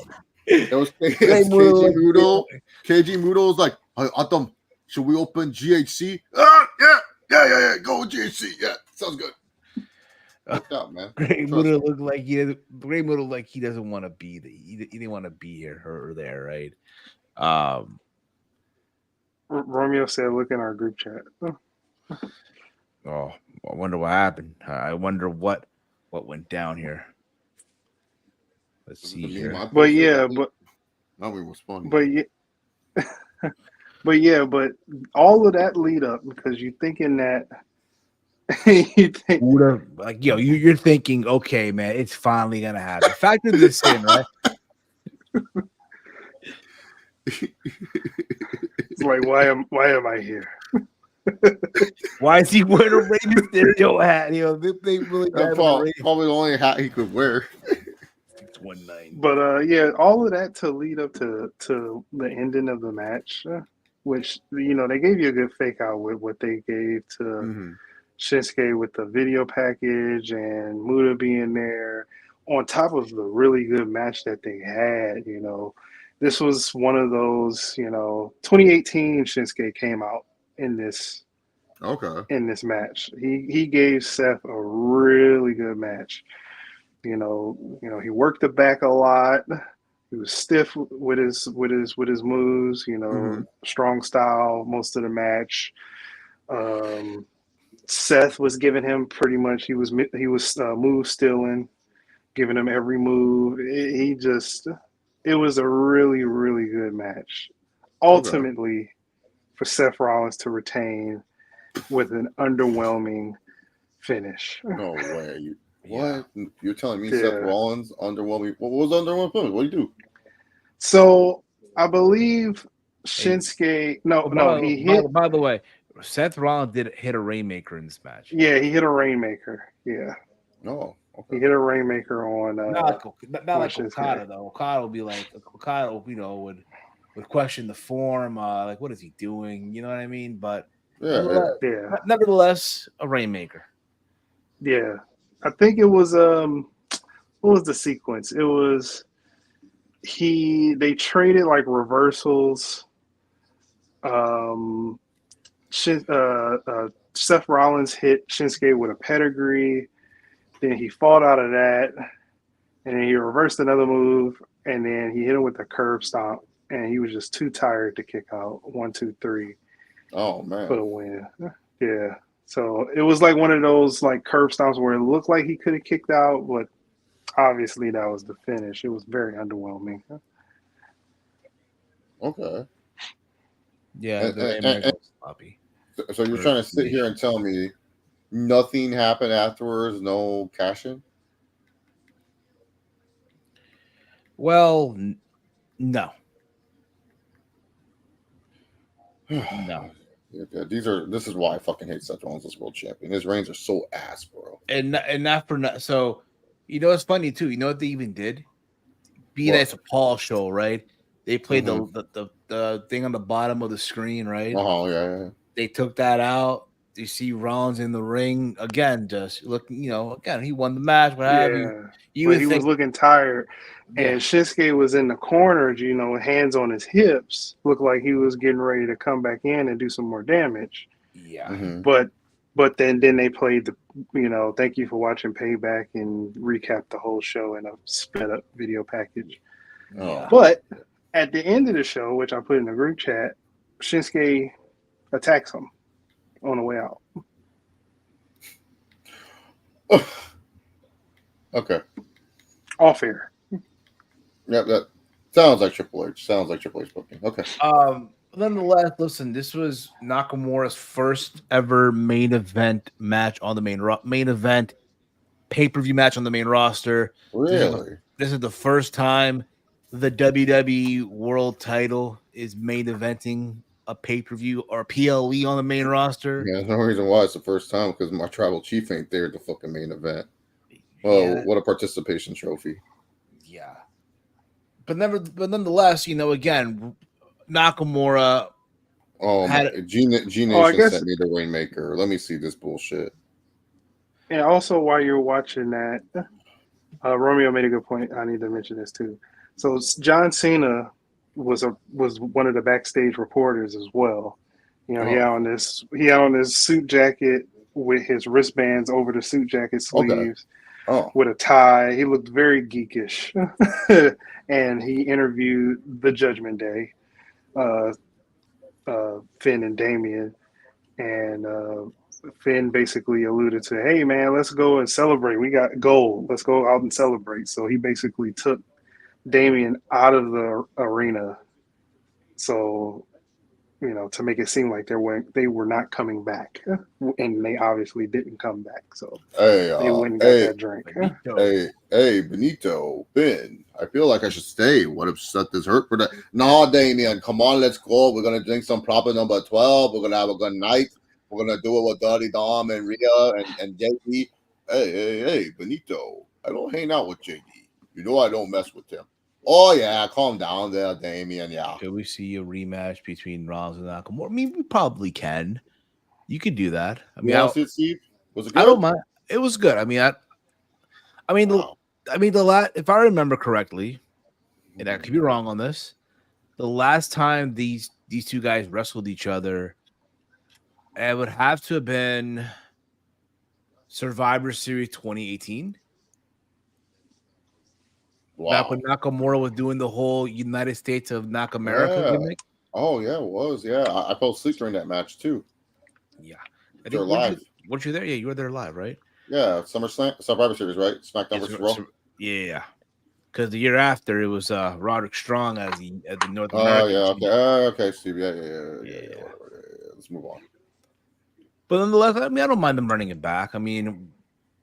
It was KG Muto. KG Muto was like, "Hey, Atom, should we open GHC?" Yeah. Go with GHC. Yeah, sounds good. Worked out, man. Great Muto looked like he doesn't want to be he didn't want to be here or there, right? Romeo said, "Look in our group chat." Oh, I wonder what happened. I wonder what went down here. Let's see here. That was funny. But but all of that lead up because you're thinking that you think Like, you're thinking, okay, man, it's finally gonna happen. Factor this in, right? it's like why am I here? Why is he wearing a Rey Mysterio hat? They really That's bad with the Rey. probably the only hat he could wear. It's 190. But yeah, all of that to lead up to the ending of the match, which they gave you a good fake out with what they gave to Mm-hmm. Shinsuke with the video package and Muda being there, on top of the really good match that they had. This was one of those. 2018 Shinsuke came out in this Okay. match. He gave Seth a really good match. He worked the back a lot. He was stiff with his moves. Mm-hmm. Strong style most of the match. Seth was giving him pretty much. He was move stealing, giving him every move. It was a really really good match. Okay. Ultimately, for Seth Rollins to retain with an underwhelming finish. No way. Yeah. What? You're telling me Yeah. Seth Rollins underwhelming? What was underwhelming? What do you do? So I believe Shinsuke. He hit. By the way, Seth Rollins did hit a Rainmaker in this match. Yeah, he hit a Rainmaker. Yeah, No. he Okay. hit a Rainmaker on. Not like Shinsuke. Okada though. Okada will be like would question the form. Like, what is he doing? You know what I mean? But Yeah. nevertheless, a Rainmaker. Yeah, I think it was. What was the sequence? It was they traded like reversals. Seth Rollins hit Shinsuke with a pedigree. Then he fought out of that, and then he reversed another move, and then he hit him with a curb stomp, and he was just too tired to kick out. 1, 2, 3 Oh man. for the win. Yeah. So it was like one of those like curb stomps where it looked like he could have kicked out, but obviously that was the finish. It was very underwhelming. Okay. Yeah, the Rainmaker was sloppy. So you're trying to sit here and tell me nothing happened afterwards? No cash-in? Well, no. No. Yeah, this is why I fucking hate Seth Rollins as world champion. His reigns are so ass, bro. And not for not. So, it's funny too. You know what they even did? Being What? it's a Paul show, right? They played Mm-hmm. the thing on the bottom of the screen, right? Oh yeah. They took that out. You see Rollins in the ring again, just looking. Again, he won the match. What have you? You But would he think was looking tired, Yeah. and Shinsuke was in the corner, hands on his hips, looked like he was getting ready to come back in and do some more damage. Yeah. Mm-hmm. But then they played the thank you for watching Payback and recap the whole show in a sped up video package. Yeah. But at the end of the show, which I put in the group chat, Shinsuke attacks him on the way out. Okay. All fair. Yeah, that sounds like Triple H. Sounds like Triple H booking. Okay. Nonetheless, listen, this was Nakamura's first ever main event match on the main event pay-per-view match on the main roster. Really? This is the first time the WWE World Title is main eventing a pay-per-view or PLE on the main roster. Yeah, there's no reason why it's the first time because my tribal chief ain't there at the fucking main event. Well, what a participation trophy. Yeah. But nonetheless, again, Nakamura. Oh my! G Nation sent me the Rainmaker. Let me see this bullshit. And also, while you're watching that, Romeo made a good point. I need to mention this too. So John Cena was one of the backstage reporters as well. He had on this suit jacket with his wristbands over the suit jacket sleeves. With a tie. He looked very geekish. And he interviewed the Judgment Day, Finn and Damien. And Finn basically alluded to, hey, man, let's go and celebrate. We got gold. Let's go out and celebrate. So he basically took Damien out of the arena. So to make it seem like they were not coming back, and they obviously didn't come back. So Hey, they went and got that drink. hey, Benito, Ben. I feel like I should stay. What if set this hurt for that? Nah, Damien, come on, let's go. We're gonna drink some proper number 12. We're gonna have a good night. We're gonna do it with Dirty Dom and Rhea and JD. Hey, Benito. I don't hang out with JD. You know I don't mess with him. Oh yeah, calm down there, Damien. Yeah. Could we see a rematch between Rollins and Nakamura? I mean, we probably can. You could do that. I mean, You see it, Steve? Was it good? I don't mind. It was good. I mean, Wow. if I remember correctly, and I could be wrong on this, the last time these two guys wrestled each other, it would have to have been Survivor Series 2018. Back Wow. when Nakamura was doing the whole United States of Knock America gimmick. Oh yeah, it was. Yeah, I fell asleep during that match too. Yeah, They're live. Weren't you there? Yeah, you were there live, right? Yeah, SummerSlam, Survivor Series, right? SmackDown versus Raw. Yeah, because the year after it was Roderick Strong as the North Oh American. yeah, okay, team. okay, Steve. Yeah. Yeah. Let's move on. But nonetheless, I mean, I don't mind them running it back. I mean,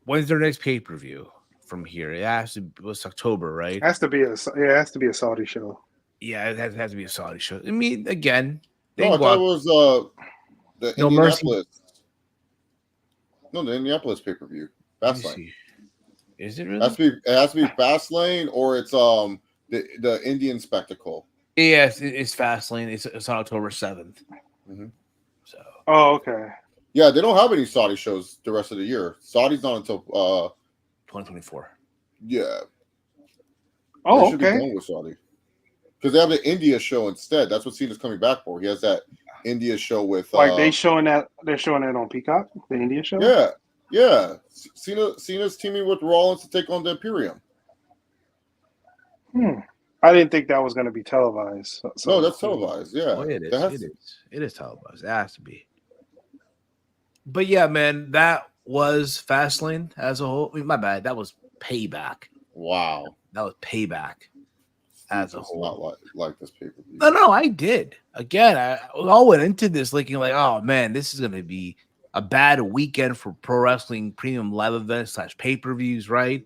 when's their next pay-per-view from here? It was October, right? It has to be a Saudi show. Yeah, it has to be a Saudi show. I mean, again, No, I thought it was the No Indianapolis. Mercy. No, the Indianapolis pay-per-view. Fastlane. Is it really? It has to be Fastlane, or it's the Indian Spectacle. Yes, it's Fastlane. It's on October 7th. Mm-hmm. So. Oh, okay. Yeah, they don't have any Saudi shows the rest of the year. Saudi's not until 2024. Yeah. Oh, they should be okay. going with Saudi because they have the India show instead. That's what Cena's coming back for. He has that India show with like they're showing that on Peacock, the India show. Yeah. Cena's teaming with Rollins to take on the Imperium. I didn't think that was going to be televised. So, no, that's televised. Yeah, oh, it is. It is televised. It has to be. But yeah, man, that was Fastlane as a whole. I mean, my bad. That was Payback. Wow, that was Payback as a whole. Not like this pay-per-view. No, I did. Again, I all went into this thinking like, oh man, this is going to be a bad weekend for pro wrestling premium live events / pay-per-views, right?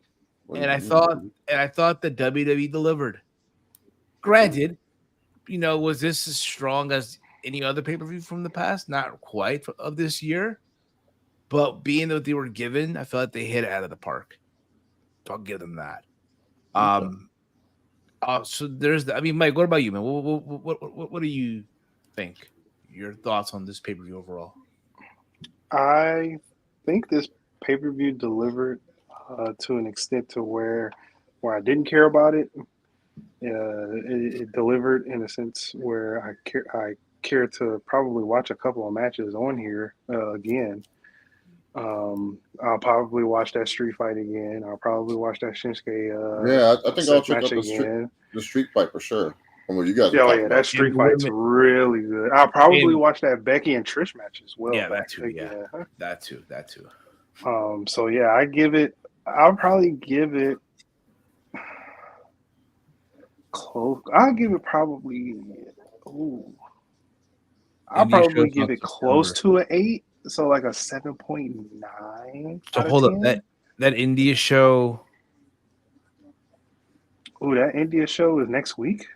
And I thought that WWE delivered. Granted, was this as strong as any other pay-per-view from the past? Not quite of this year. But being that they were given, I felt like they hit it out of the park. So I'll give them that. So there's that. I mean, Mike, what about you, man? What do you think? Your thoughts on this pay-per-view overall? I think this pay-per-view delivered to an extent to where I didn't care about it. It delivered in a sense where I care to probably watch a couple of matches on here again. I'll probably watch that street fight again. I'll probably watch that Shinsuke. I think I'll check out the street fight for sure. From what you guys that street fight's really good. I'll probably watch that Becky and Trish match as well. Yeah, that too. Yeah, that too. So yeah, I'll probably give it close. I'll give it probably. I'll probably give it close to an 8. So like a 7.9. So hold up, that India show. Oh, that India show is next week.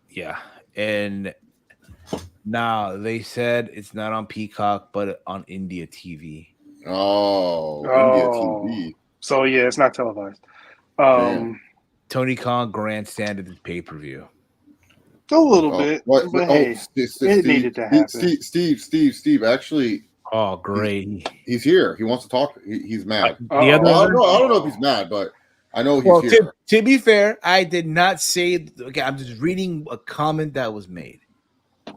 Yeah, and now they said it's not on Peacock, but on India TV. India TV. So yeah, it's not televised. Tony Khan grandstanded the pay-per-view. A little bit, but hey, it needed to happen. Steve, actually. Oh, great! He's here. He wants to talk. He's mad. I don't know if he's mad, but I know he's here. To be fair, I did not say. Okay, I'm just reading a comment that was made.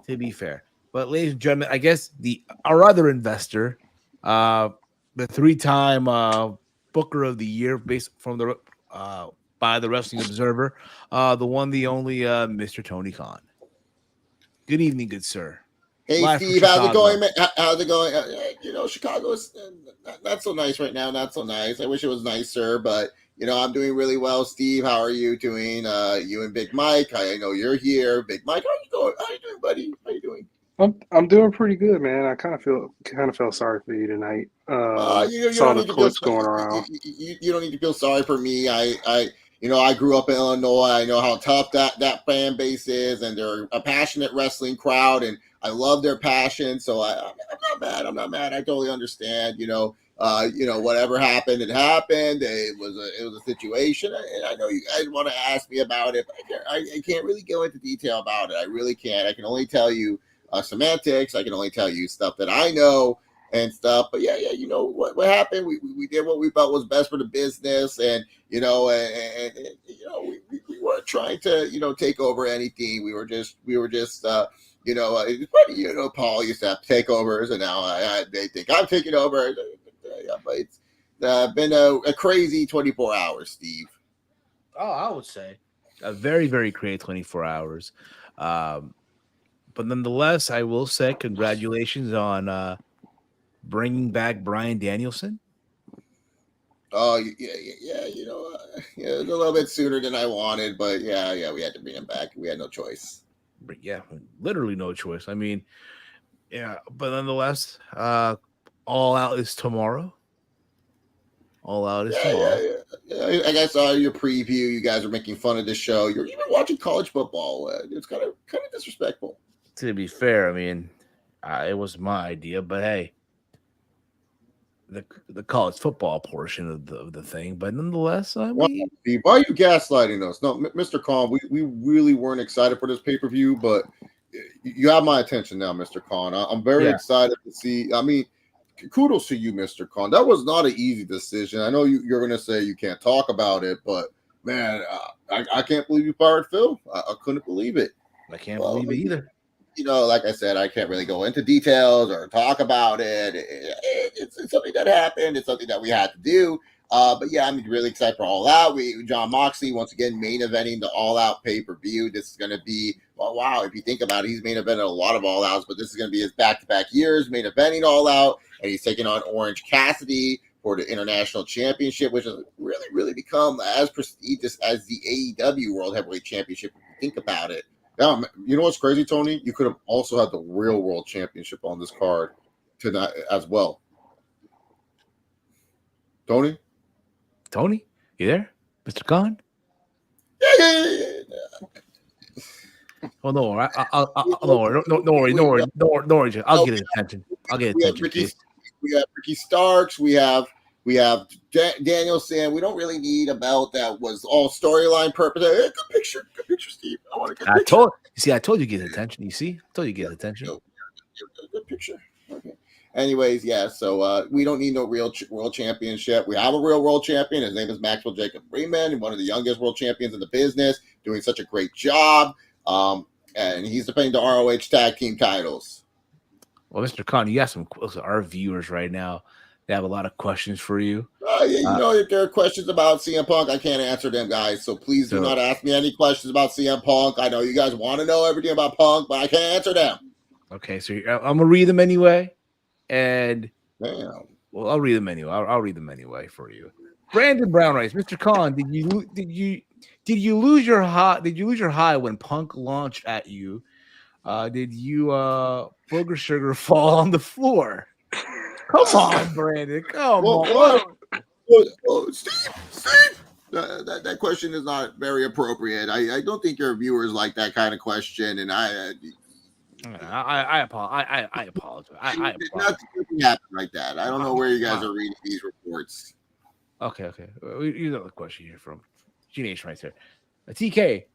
To be fair, but ladies and gentlemen, I guess our other investor, the 3-time Booker of the Year, based from by the Wrestling Observer, the one, the only, Mr. Tony Khan. Good evening, good sir. Hey, Steve, how's it going, man? How's it going? Chicago is not so nice right now. Not so nice. I wish it was nicer, but, I'm doing really well. Steve, how are you doing? You and Big Mike, I know you're here. Big Mike, how are you going? How are you doing, buddy? How are you doing? I'm doing pretty good, man. I kind of felt sorry for you tonight. You Saw don't the need to feel clips going around. you don't need to feel sorry for me. I grew up in Illinois. I know how tough that fan base is, and they're a passionate wrestling crowd, and I love their passion. So I'm not mad. I'm not mad. I totally understand. Whatever happened, it happened. It was a situation, and I know you guys want to ask me about it, but I can't really go into detail about it. I really can't. I can only tell you semantics. I can only tell you stuff that I know and stuff. But yeah, you know what happened. We did what we felt was best for the business, and we weren't trying to take over anything. We were just it's funny, Paul used to have takeovers, and now they think I'm taking over. Yeah, but it's been a crazy 24 hours, Steve. Oh, I would say a very, very creative 24 hours. But nonetheless, I will say congratulations on bringing back Bryan Danielson. Oh yeah. It was a little bit sooner than I wanted, but yeah, we had to bring him back. We had no choice. But yeah, literally no choice. I mean, yeah, but nonetheless, All Out is tomorrow. All Out is tomorrow. Yeah. I saw your preview. You guys are making fun of this show. You're even watching college football. It's kind of disrespectful. To be fair, I mean, it was my idea, but hey, the college football portion of the thing. But nonetheless, I mean, Steve, why are you gaslighting us? No, Mr. Khan, we really weren't excited for this pay-per-view, but you have my attention now, Mr. Khan. I'm very excited to see. I mean, kudos to you, Mr. Khan. That was not an easy decision. I know you're going to say you can't talk about it, but man, I can't believe you fired Phil. I couldn't believe it. I can't believe it either. Like I said, I can't really go into details or talk about it. It's something that happened. It's something that we had to do. But yeah, I'm really excited for All Out. John Moxley once again main eventing the All Out pay-per-view. This is going to be, well, wow, if you think about it, he's main evented a lot of All Outs, but this is going to be his back-to-back years main eventing All Out, and he's taking on Orange Cassidy for the International Championship, which has really, really become as prestigious as the AEW World Heavyweight Championship if you think about it. Now, you know what's crazy, Tony? You could have also had the real world championship on this card tonight as well. Tony, you there, Mr. Khan? Yeah. Oh no, no worry. I'll get his attention. We have Ricky Starks. We have Danielson. We don't really need a belt that was all storyline purpose. Hey, good picture, Steve. I want a good picture. I told you to get attention. You see, I told you to get attention. Good picture. Okay. Anyways, yeah. So we don't need no real world championship. We have a real world champion. His name is Maxwell Jacob Freeman, one of the youngest world champions in the business, doing such a great job. And he's defending the ROH tag team titles. Well, Mr. Khan, you got our viewers right now. They have a lot of questions for you. If there are questions about CM Punk, I can't answer them, guys. So please do not ask me any questions about CM Punk. I know you guys want to know everything about Punk, but I can't answer them. Okay, so I'm gonna read them anyway, and damn. Well, I'll read them anyway. I'll read them anyway for you. Brandon Brown writes, Mr. Khan, did you lose your high? Did you lose your high when Punk launched at you? Did you booger sugar fall on the floor? Come on, Brandon. Come on. Steve. That question is not very appropriate. I don't think your viewers like that kind of question, and I apologize. I apologize. Nothing happened like that. I don't know where you guys are reading these reports. Okay. You know the question here from G-Nation right there. TK,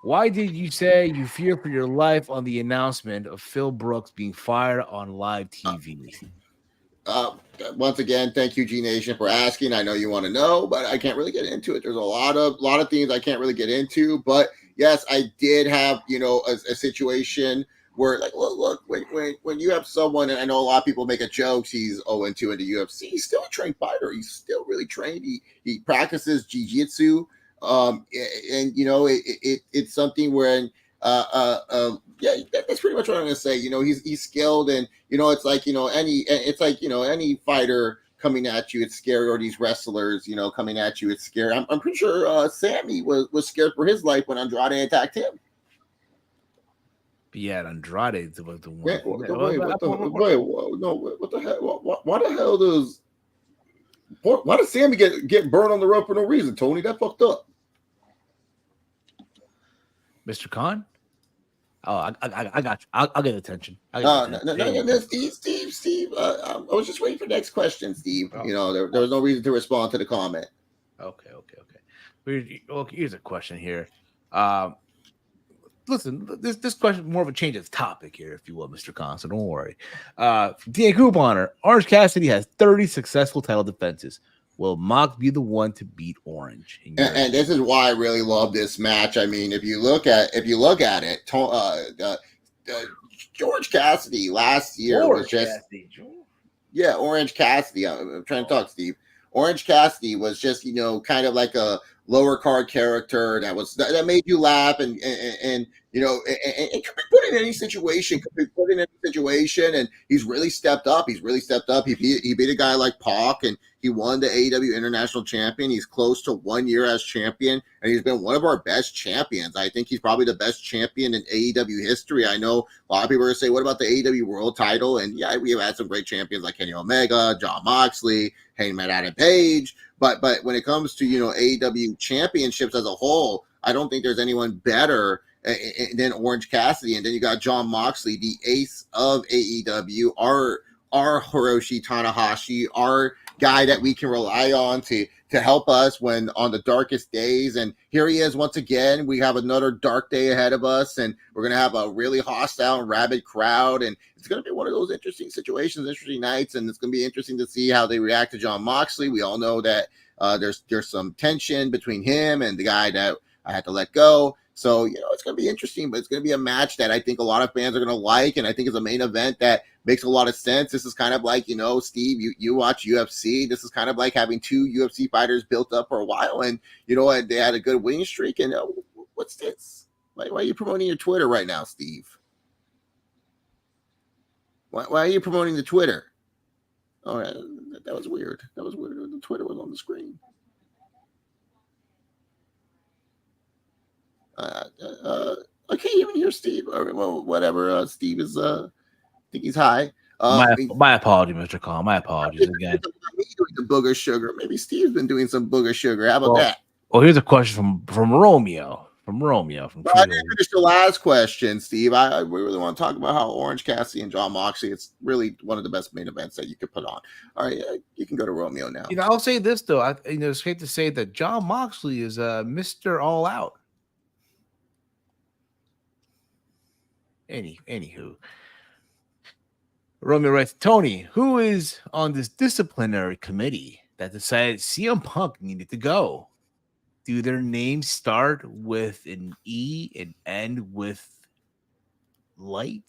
why did you say you fear for your life on the announcement of Phil Brooks being fired on live TV? Once again, thank you, G Nation, for asking. I know you want to know, but I can't really get into it. There's a lot of things I can't really get into. But yes, I did have a situation where, like, look, when you have someone, and I know a lot of people make a joke, he's 0-2 in the UFC. He's still a trained fighter. He's still really trained. He practices jiu-jitsu. And it's something where that's pretty much what I'm gonna say. He's skilled, and it's like any fighter coming at you, it's scary, or these wrestlers coming at you, it's scary. I'm pretty sure Sammy was scared for his life when Andrade attacked him. Yeah, Andrade was the one. Wait, what the hell? Why the hell does? Why does Sammy get burned on the rope for no reason, Tony? That fucked up. Mr. Khan? Oh, I got you. I'll get attention. No, Steve. I was just waiting for the next question, Steve. Oh. You know, there was no reason to respond to the comment. Okay. Here's a question here. Listen, this question is more of a change of topic here, if you will, Mr. Khan, so don't worry. DA Couponer, Orange Cassidy has 30 successful title defenses. Will Mox be the one to beat Orange? And this is why I really love this match. I mean, if you look at it, George Cassidy last year was just Orange Cassidy. I'm trying to talk, Steve. Orange Cassidy was just, you know, kind of like a lower card character that made you laugh and you know, and could be put in any situation, and he's really stepped up. He beat a guy like Pac, and he won the AEW International Champion. He's close to 1 year as champion, and he's been one of our best champions. I think he's probably the best champion in AEW history. I know a lot of people are going to say, what about the AEW World title? And yeah, we have had some great champions like Kenny Omega, Jon Moxley, Hangman Adam Page. But when it comes to, you know, AEW championships as a whole, I don't think there's anyone better than Orange Cassidy. And then you got Jon Moxley, the ace of AEW, our Hiroshi Tanahashi, our guy that we can rely on to help us when on the darkest days. And here he is once again. We have another dark day ahead of us, and we're going to have a really hostile and rabid crowd. And it's going to be one of those interesting situations, interesting nights, and it's going to be interesting to see how they react to Jon Moxley. We all know that there's some tension between him and the guy that I had to let go. So, you know, it's going to be interesting, but it's going to be a match that I think a lot of fans are going to like, and I think it's a main event that makes a lot of sense. This is kind of like, you know, Steve, you watch UFC. This is kind of like having two UFC fighters built up for a while, and, you know, they had a good winning streak. And what's this? Why are you promoting your Twitter right now, Steve? Why are you promoting the Twitter? All right, that was weird. The Twitter was on the screen. I can't even hear Steve. Well, whatever. Steve is, I think he's high. My apology, Mr. Khan. My apologies again. Doing the booger sugar. Maybe Steve's been doing some booger sugar. How about that? Well, here's a question from Romeo. I didn't finish the last question, Steve. We really want to talk about how Orange Cassidy and Jon Moxley, it's really one of the best main events that you could put on. All right, you can go to Romeo now. You know, I'll say this though. It's safe to say that Jon Moxley is Mr. All Out. Anywho, Romeo writes, Tony, who is on this disciplinary committee that decided CM Punk needed to go? Do their names start with an E and end with light?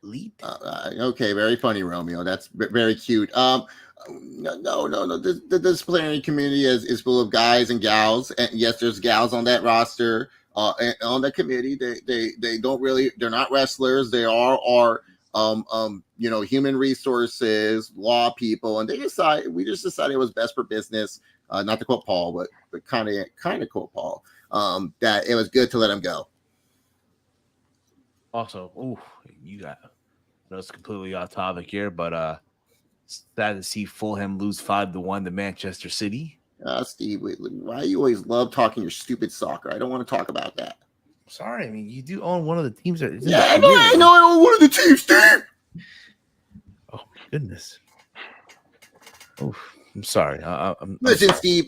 Okay, very funny, Romeo. That's very cute. No. The disciplinary committee is full of guys and gals, and yes, there's gals on that roster. On the committee, they don't really, they're not wrestlers. They are you know, human resources, law people, and we just decided it was best for business. Not to quote Paul, but kind of quote Paul. That it was good to let him go. Also, that's completely off topic here, but sad to see Fulham lose 5-1 to Manchester City. Steve, why you always love talking your stupid soccer? I don't want to talk about that. Sorry, I mean, you do own one of the teams. I know I own one of the teams, Steve. Oh, my goodness. Oh, I'm sorry. Listen, Steve.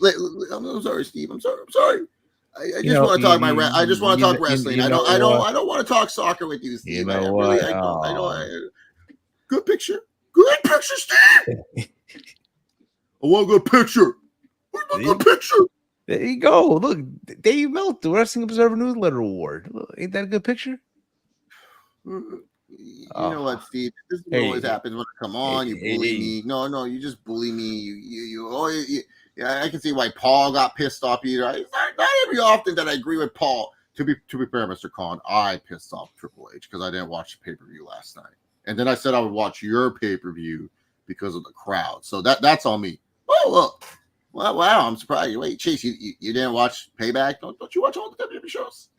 I'm sorry, Steve. I'm sorry. I just want to talk I just want to talk wrestling. I don't want to talk soccer with you, Steve. I know. Good picture. Good picture, Steve. I want a good picture. Good picture. There you go. Look, Dave Melt, the Wrestling Observer Newsletter Award. Ain't that a good picture? You know what, Steve? This is what always happens when I come on. You bully me. No, you just bully me. You always. Yeah, I can see why Paul got pissed off either. It's not every often that I agree with Paul. To be fair, Mr. Khan, I pissed off Triple H because I didn't watch the pay-per-view last night, and then I said I would watch your pay-per-view because of the crowd. So that's on me. Oh look. Well, wow, I'm surprised. Wait, Chase, you didn't watch Payback? Don't you watch all the WWE shows?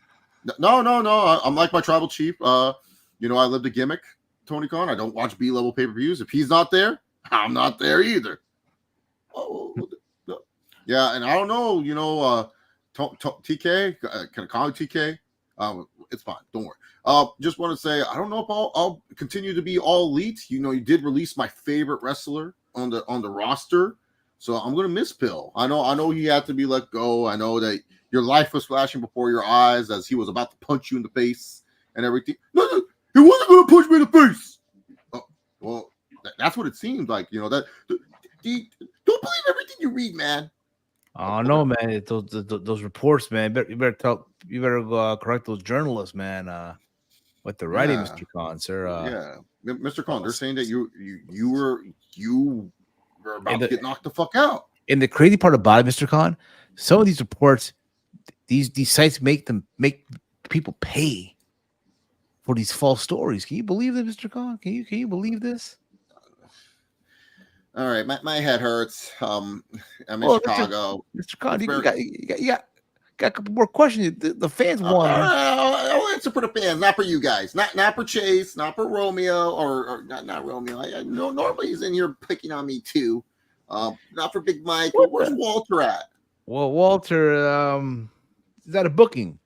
No. I'm like my tribal chief. I live the gimmick, Tony Khan. I don't watch B-level pay-per-views. If he's not there, I'm not there either. Yeah, and I don't know, TK, can I call you TK? It's fine. Don't worry. Just want to say, I don't know if I'll continue to be all elite. You did release my favorite wrestler on the roster, so I'm gonna miss Bill. I know he had to be let go. I know that your life was flashing before your eyes as he was about to punch you in the face and everything. No, he wasn't gonna punch me in the face. Oh, well, that's what it seemed like. Don't believe everything you read, man. Oh no, man! Those reports, man. You better go correct those journalists, man. What they're writing, Mr. Khan, sir. Mr. Khan, they're saying that you were about to get knocked the fuck out. And the crazy part about it, Mr. Khan, some of these reports, these sites make people pay for these false stories. Can you believe that, Mr. Khan? Can you believe this? All right, my head hurts. I'm in Chicago. Mr. Khan, you got a couple more questions. The fans want. I'll answer for the fans, not for you guys. Not for Chase, not for Romeo, or not Romeo. I know nobody's in here picking on me too. Not for Big Mike. Where's Walter at? Well, Walter, he's at a booking.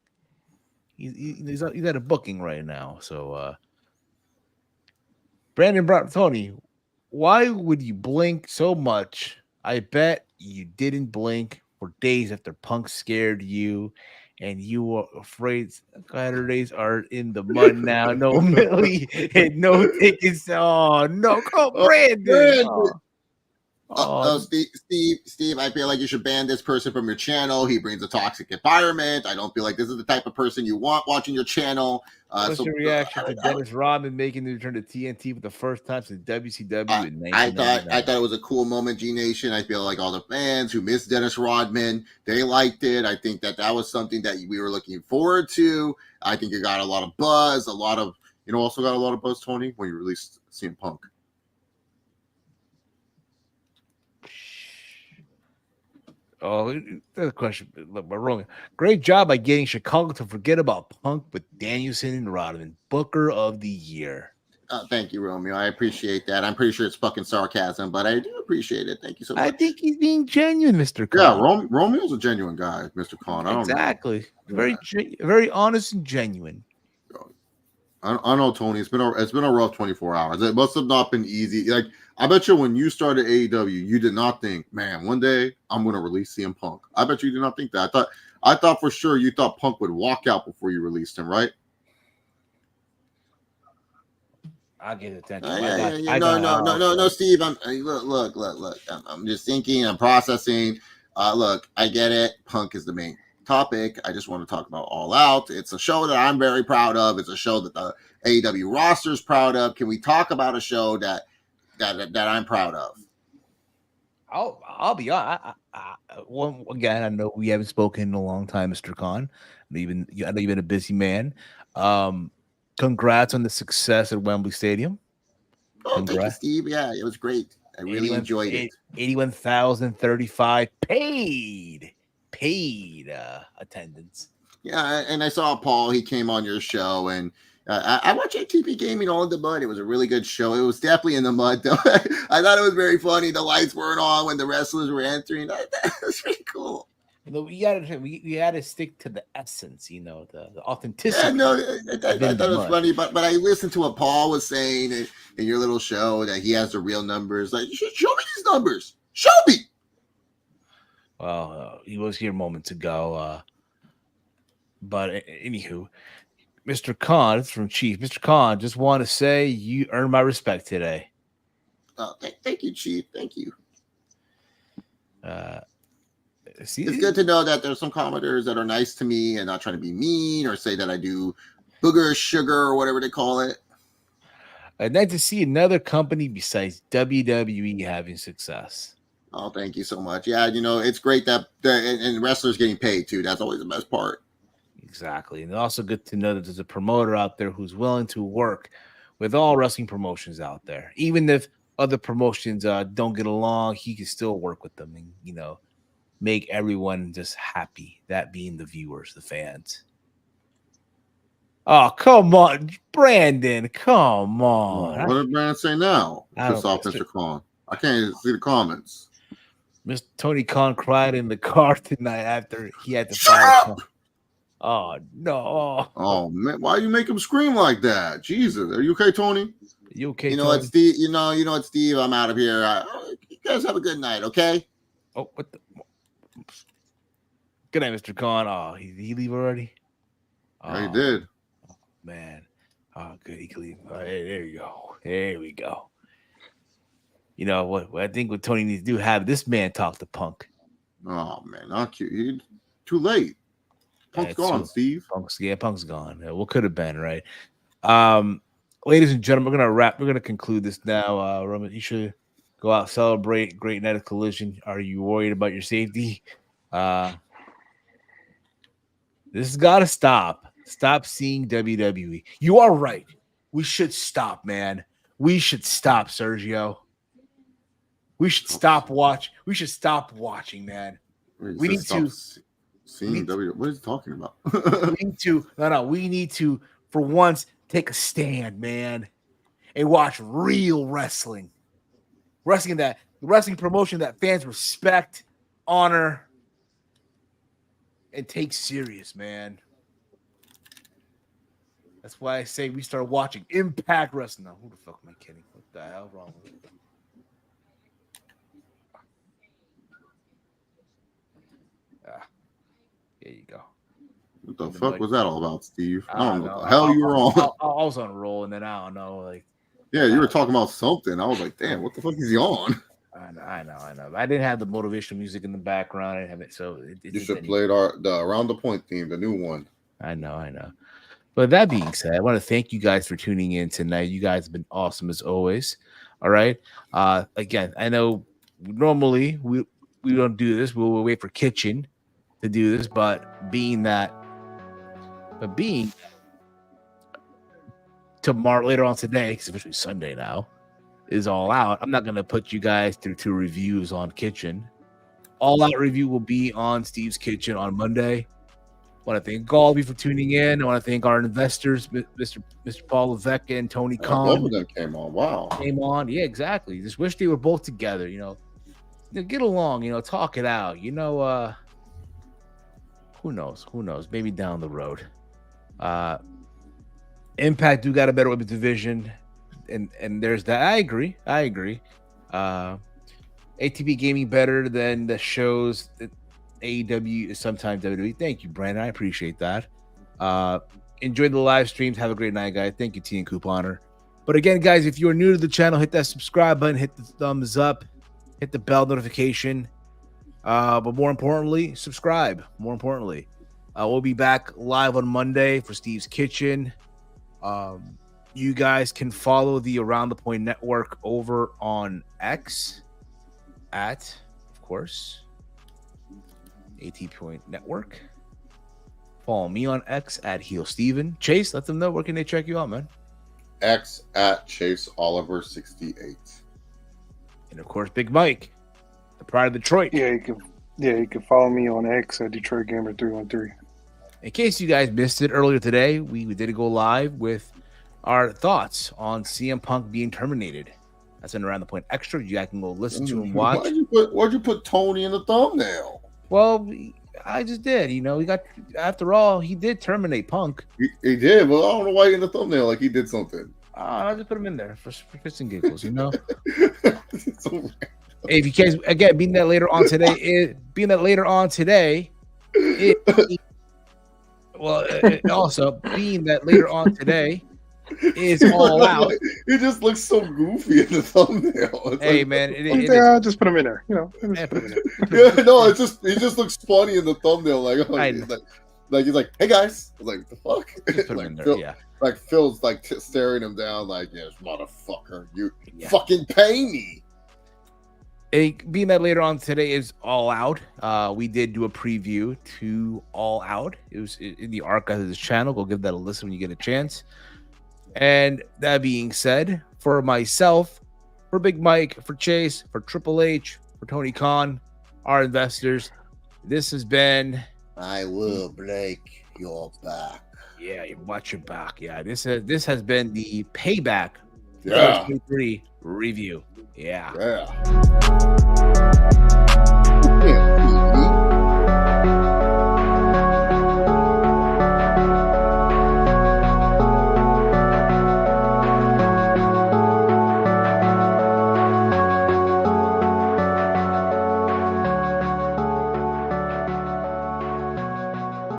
He's at a booking right now. So, Brandon Tony, why would you blink so much? I bet you didn't blink for days after Punk scared you, and you were afraid Saturdays are in the mud now. No Millie and no tickets. Oh no, come Brandon. Steve, I feel like you should ban this person from your channel. He brings a toxic environment. I don't feel like this is the type of person you want watching your channel. What's your reaction to Dennis Rodman making the return to TNT for the first time since WCW in 1999? I thought it was a cool moment, G Nation. I feel like all the fans who missed Dennis Rodman, they liked it. I think that was something that we were looking forward to. I think it got a lot of buzz, also got a lot of buzz, Tony, when you released CM Punk. Oh, that's a question. Look, we're wrong. Great job by getting Chicago to forget about Punk with Danielson and Rodman. Booker of the year. Thank you, Romeo. I appreciate that. I'm pretty sure it's fucking sarcasm, but I do appreciate it. Thank you so much. I think he's being genuine, Mr. Khan. Yeah, Romeo's a genuine guy, Mr. Khan. I don't know. Very honest and genuine. I know, Tony. It's been a rough 24 hours. It must have not been easy. Like, I bet you when you started AEW, you did not think, man, one day I'm going to release CM Punk. I bet you did not think that. I thought for sure you thought Punk would walk out before you released him, right? I'll get attention. No, Steve. Look. I'm just thinking. I'm processing. Look, I get it. Punk is the main topic. I just want to talk about All Out. It's a show that I'm very proud of. It's a show that the AEW roster is proud of. Can we talk about a show that I'm proud of? I'll be honest. Again, I know we haven't spoken in a long time, Mr. Khan. I know you've been a busy man. Congrats on the success at Wembley Stadium. Thank you, Steve. Yeah, it was great. I really enjoyed it. 81,035 paid attendance. Yeah, and I saw Paul. He came on your show, and I watch ATP Gaming all in the mud. It was a really good show. It was definitely in the mud, though. I thought it was very funny. The lights weren't on when the wrestlers were entering. That was pretty cool. We had to stick to the essence, the authenticity. Yeah, no, I thought it was funny, but I listened to what Paul was saying in your little show that he has the real numbers. Like, you should show me these numbers. Show me. Well, he was here moments ago. But anywho, Mr. Khan, it's from Chief. Mr. Khan, just want to say you earned my respect today. Thank you, Chief. Thank you. It's good to know that there's some commenters that are nice to me and not trying to be mean or say that I do booger sugar or whatever they call it. I'd like to see another company besides WWE having success. Oh, thank you so much. Yeah, it's great that and wrestlers getting paid too. That's always the best part. Exactly. And also good to know that there's a promoter out there who's willing to work with all wrestling promotions out there. Even if other promotions don't get along, he can still work with them and, make everyone just happy, that being the viewers, the fans. Oh, come on, Brandon. Come on. What did Brandon say now? I Piss don't- off Mr. Khan. I can't even see the comments. Mr. Tony Khan cried in the car tonight after he had to Shut fire. up! Oh no! Oh man, why you make him scream like that? Jesus, are you okay, Tony? You okay, You know Tony? what, Steve? You know what, Steve? I'm out of here. You guys have a good night, okay? Oh, what the? Good night, Mr. Khan. Oh, he leave already? Yeah, he Oh, did. man. Oh, good. He can leave. Hey, there you go. There we go. You know what I think what Tony needs to do, have this man talk to Punk. Oh man, not cute. Too late. Punk's gone, Steve. Punk's gone. What could have been, right? Ladies and gentlemen, we're gonna conclude this now. Roman, you should go out, celebrate great night of Collision. Are you worried about your safety? This has got to stop. Stop seeing WWE. You are right. We should stop, man. We should stop, Sergio. We should stop watching, man. We need to seeing WWE. What is he talking about? we need to for once take a stand, man, and watch real wrestling. Wrestling promotion that fans respect, honor, and take serious, man. That's why I say we start watching Impact Wrestling. Now, who the fuck am I kidding? What the hell wrong with it? There you go. What the fuck was that all about, Steve? I don't know what the hell hell you were on. I was on a roll, and then I don't know, like. Yeah, you were talking about something. I was like, damn, what the fuck is he on? I know. I didn't have the motivational music in the background. I didn't have it, so You should play the Around the Point theme, the new one. I know. But that being said, I want to thank you guys for tuning in tonight. You guys have been awesome as always. All right. Again, I know normally we don't do this. We'll wait for Kitchen to do this, but being tomorrow later on today, because it's officially Sunday now, is All Out. I'm not gonna put you guys through 2 reviews on Kitchen. All Out review will be on Steve's Kitchen on Monday. I want to thank all of you for tuning in. I want to thank our investors, Mr. Paul Levesque and Tony Khan. Both of them came on. Wow. Yeah, exactly. Just wish they were both together. Get along. Talk it out. Who knows? Maybe down the road. Impact do got a better women's division, and there's that. I agree. ATP Gaming better than the shows that AEW is sometimes WWE. Thank you, Brandon. I appreciate that. Enjoy the live streams. Have a great night, guys. Thank you, T and Couponer. But again, guys, if you're new to the channel, hit that subscribe button, hit the thumbs up, hit the bell notification. But more importantly, subscribe. We'll be back live on Monday for Steve's Kitchen. You guys can follow the Around the Point Network over on X at, of course, AT Point Network. Follow me on X at Heel Steven. Chase, let them know where can they check you out, man. X at Chase Oliver 68. And of course, Big Mike, the Pride of Detroit. Yeah, you can follow me on X at Detroit Gamer 313. In case you guys missed it earlier today, we did go live with our thoughts on CM Punk being terminated. That's an Around the Point Extra. You guys can go listen to and watch. Why'd you put Tony in the thumbnail? Well, I just did. He got, after all, he did terminate Punk. He did, but I don't know why he in the thumbnail like he did something. I just put him in there for fits and giggles, So Hey, if you guys, again, being that later on today, also being that later on today is All Out. It just looks so goofy in the thumbnail. Hey, man, I'll just put him in there. put him in there. Yeah, no, it just looks funny in the thumbnail. He's like, hey guys, I was like, the fuck? Just put him in there, yeah. Like Phil's like staring him down, like, yes, motherfucker, you fucking pay me. Being that later on today is All Out, we did do a preview to All Out. It was in the archive of this channel. Go give that a listen when you get a chance. And that being said, for myself, for Big Mike, for Chase, for Triple H, for Tony Khan, our investors, this has been I will break your back. Yeah, you watch your back. Yeah, this has been the Payback Yeah. 2023 review. Yeah. Yeah.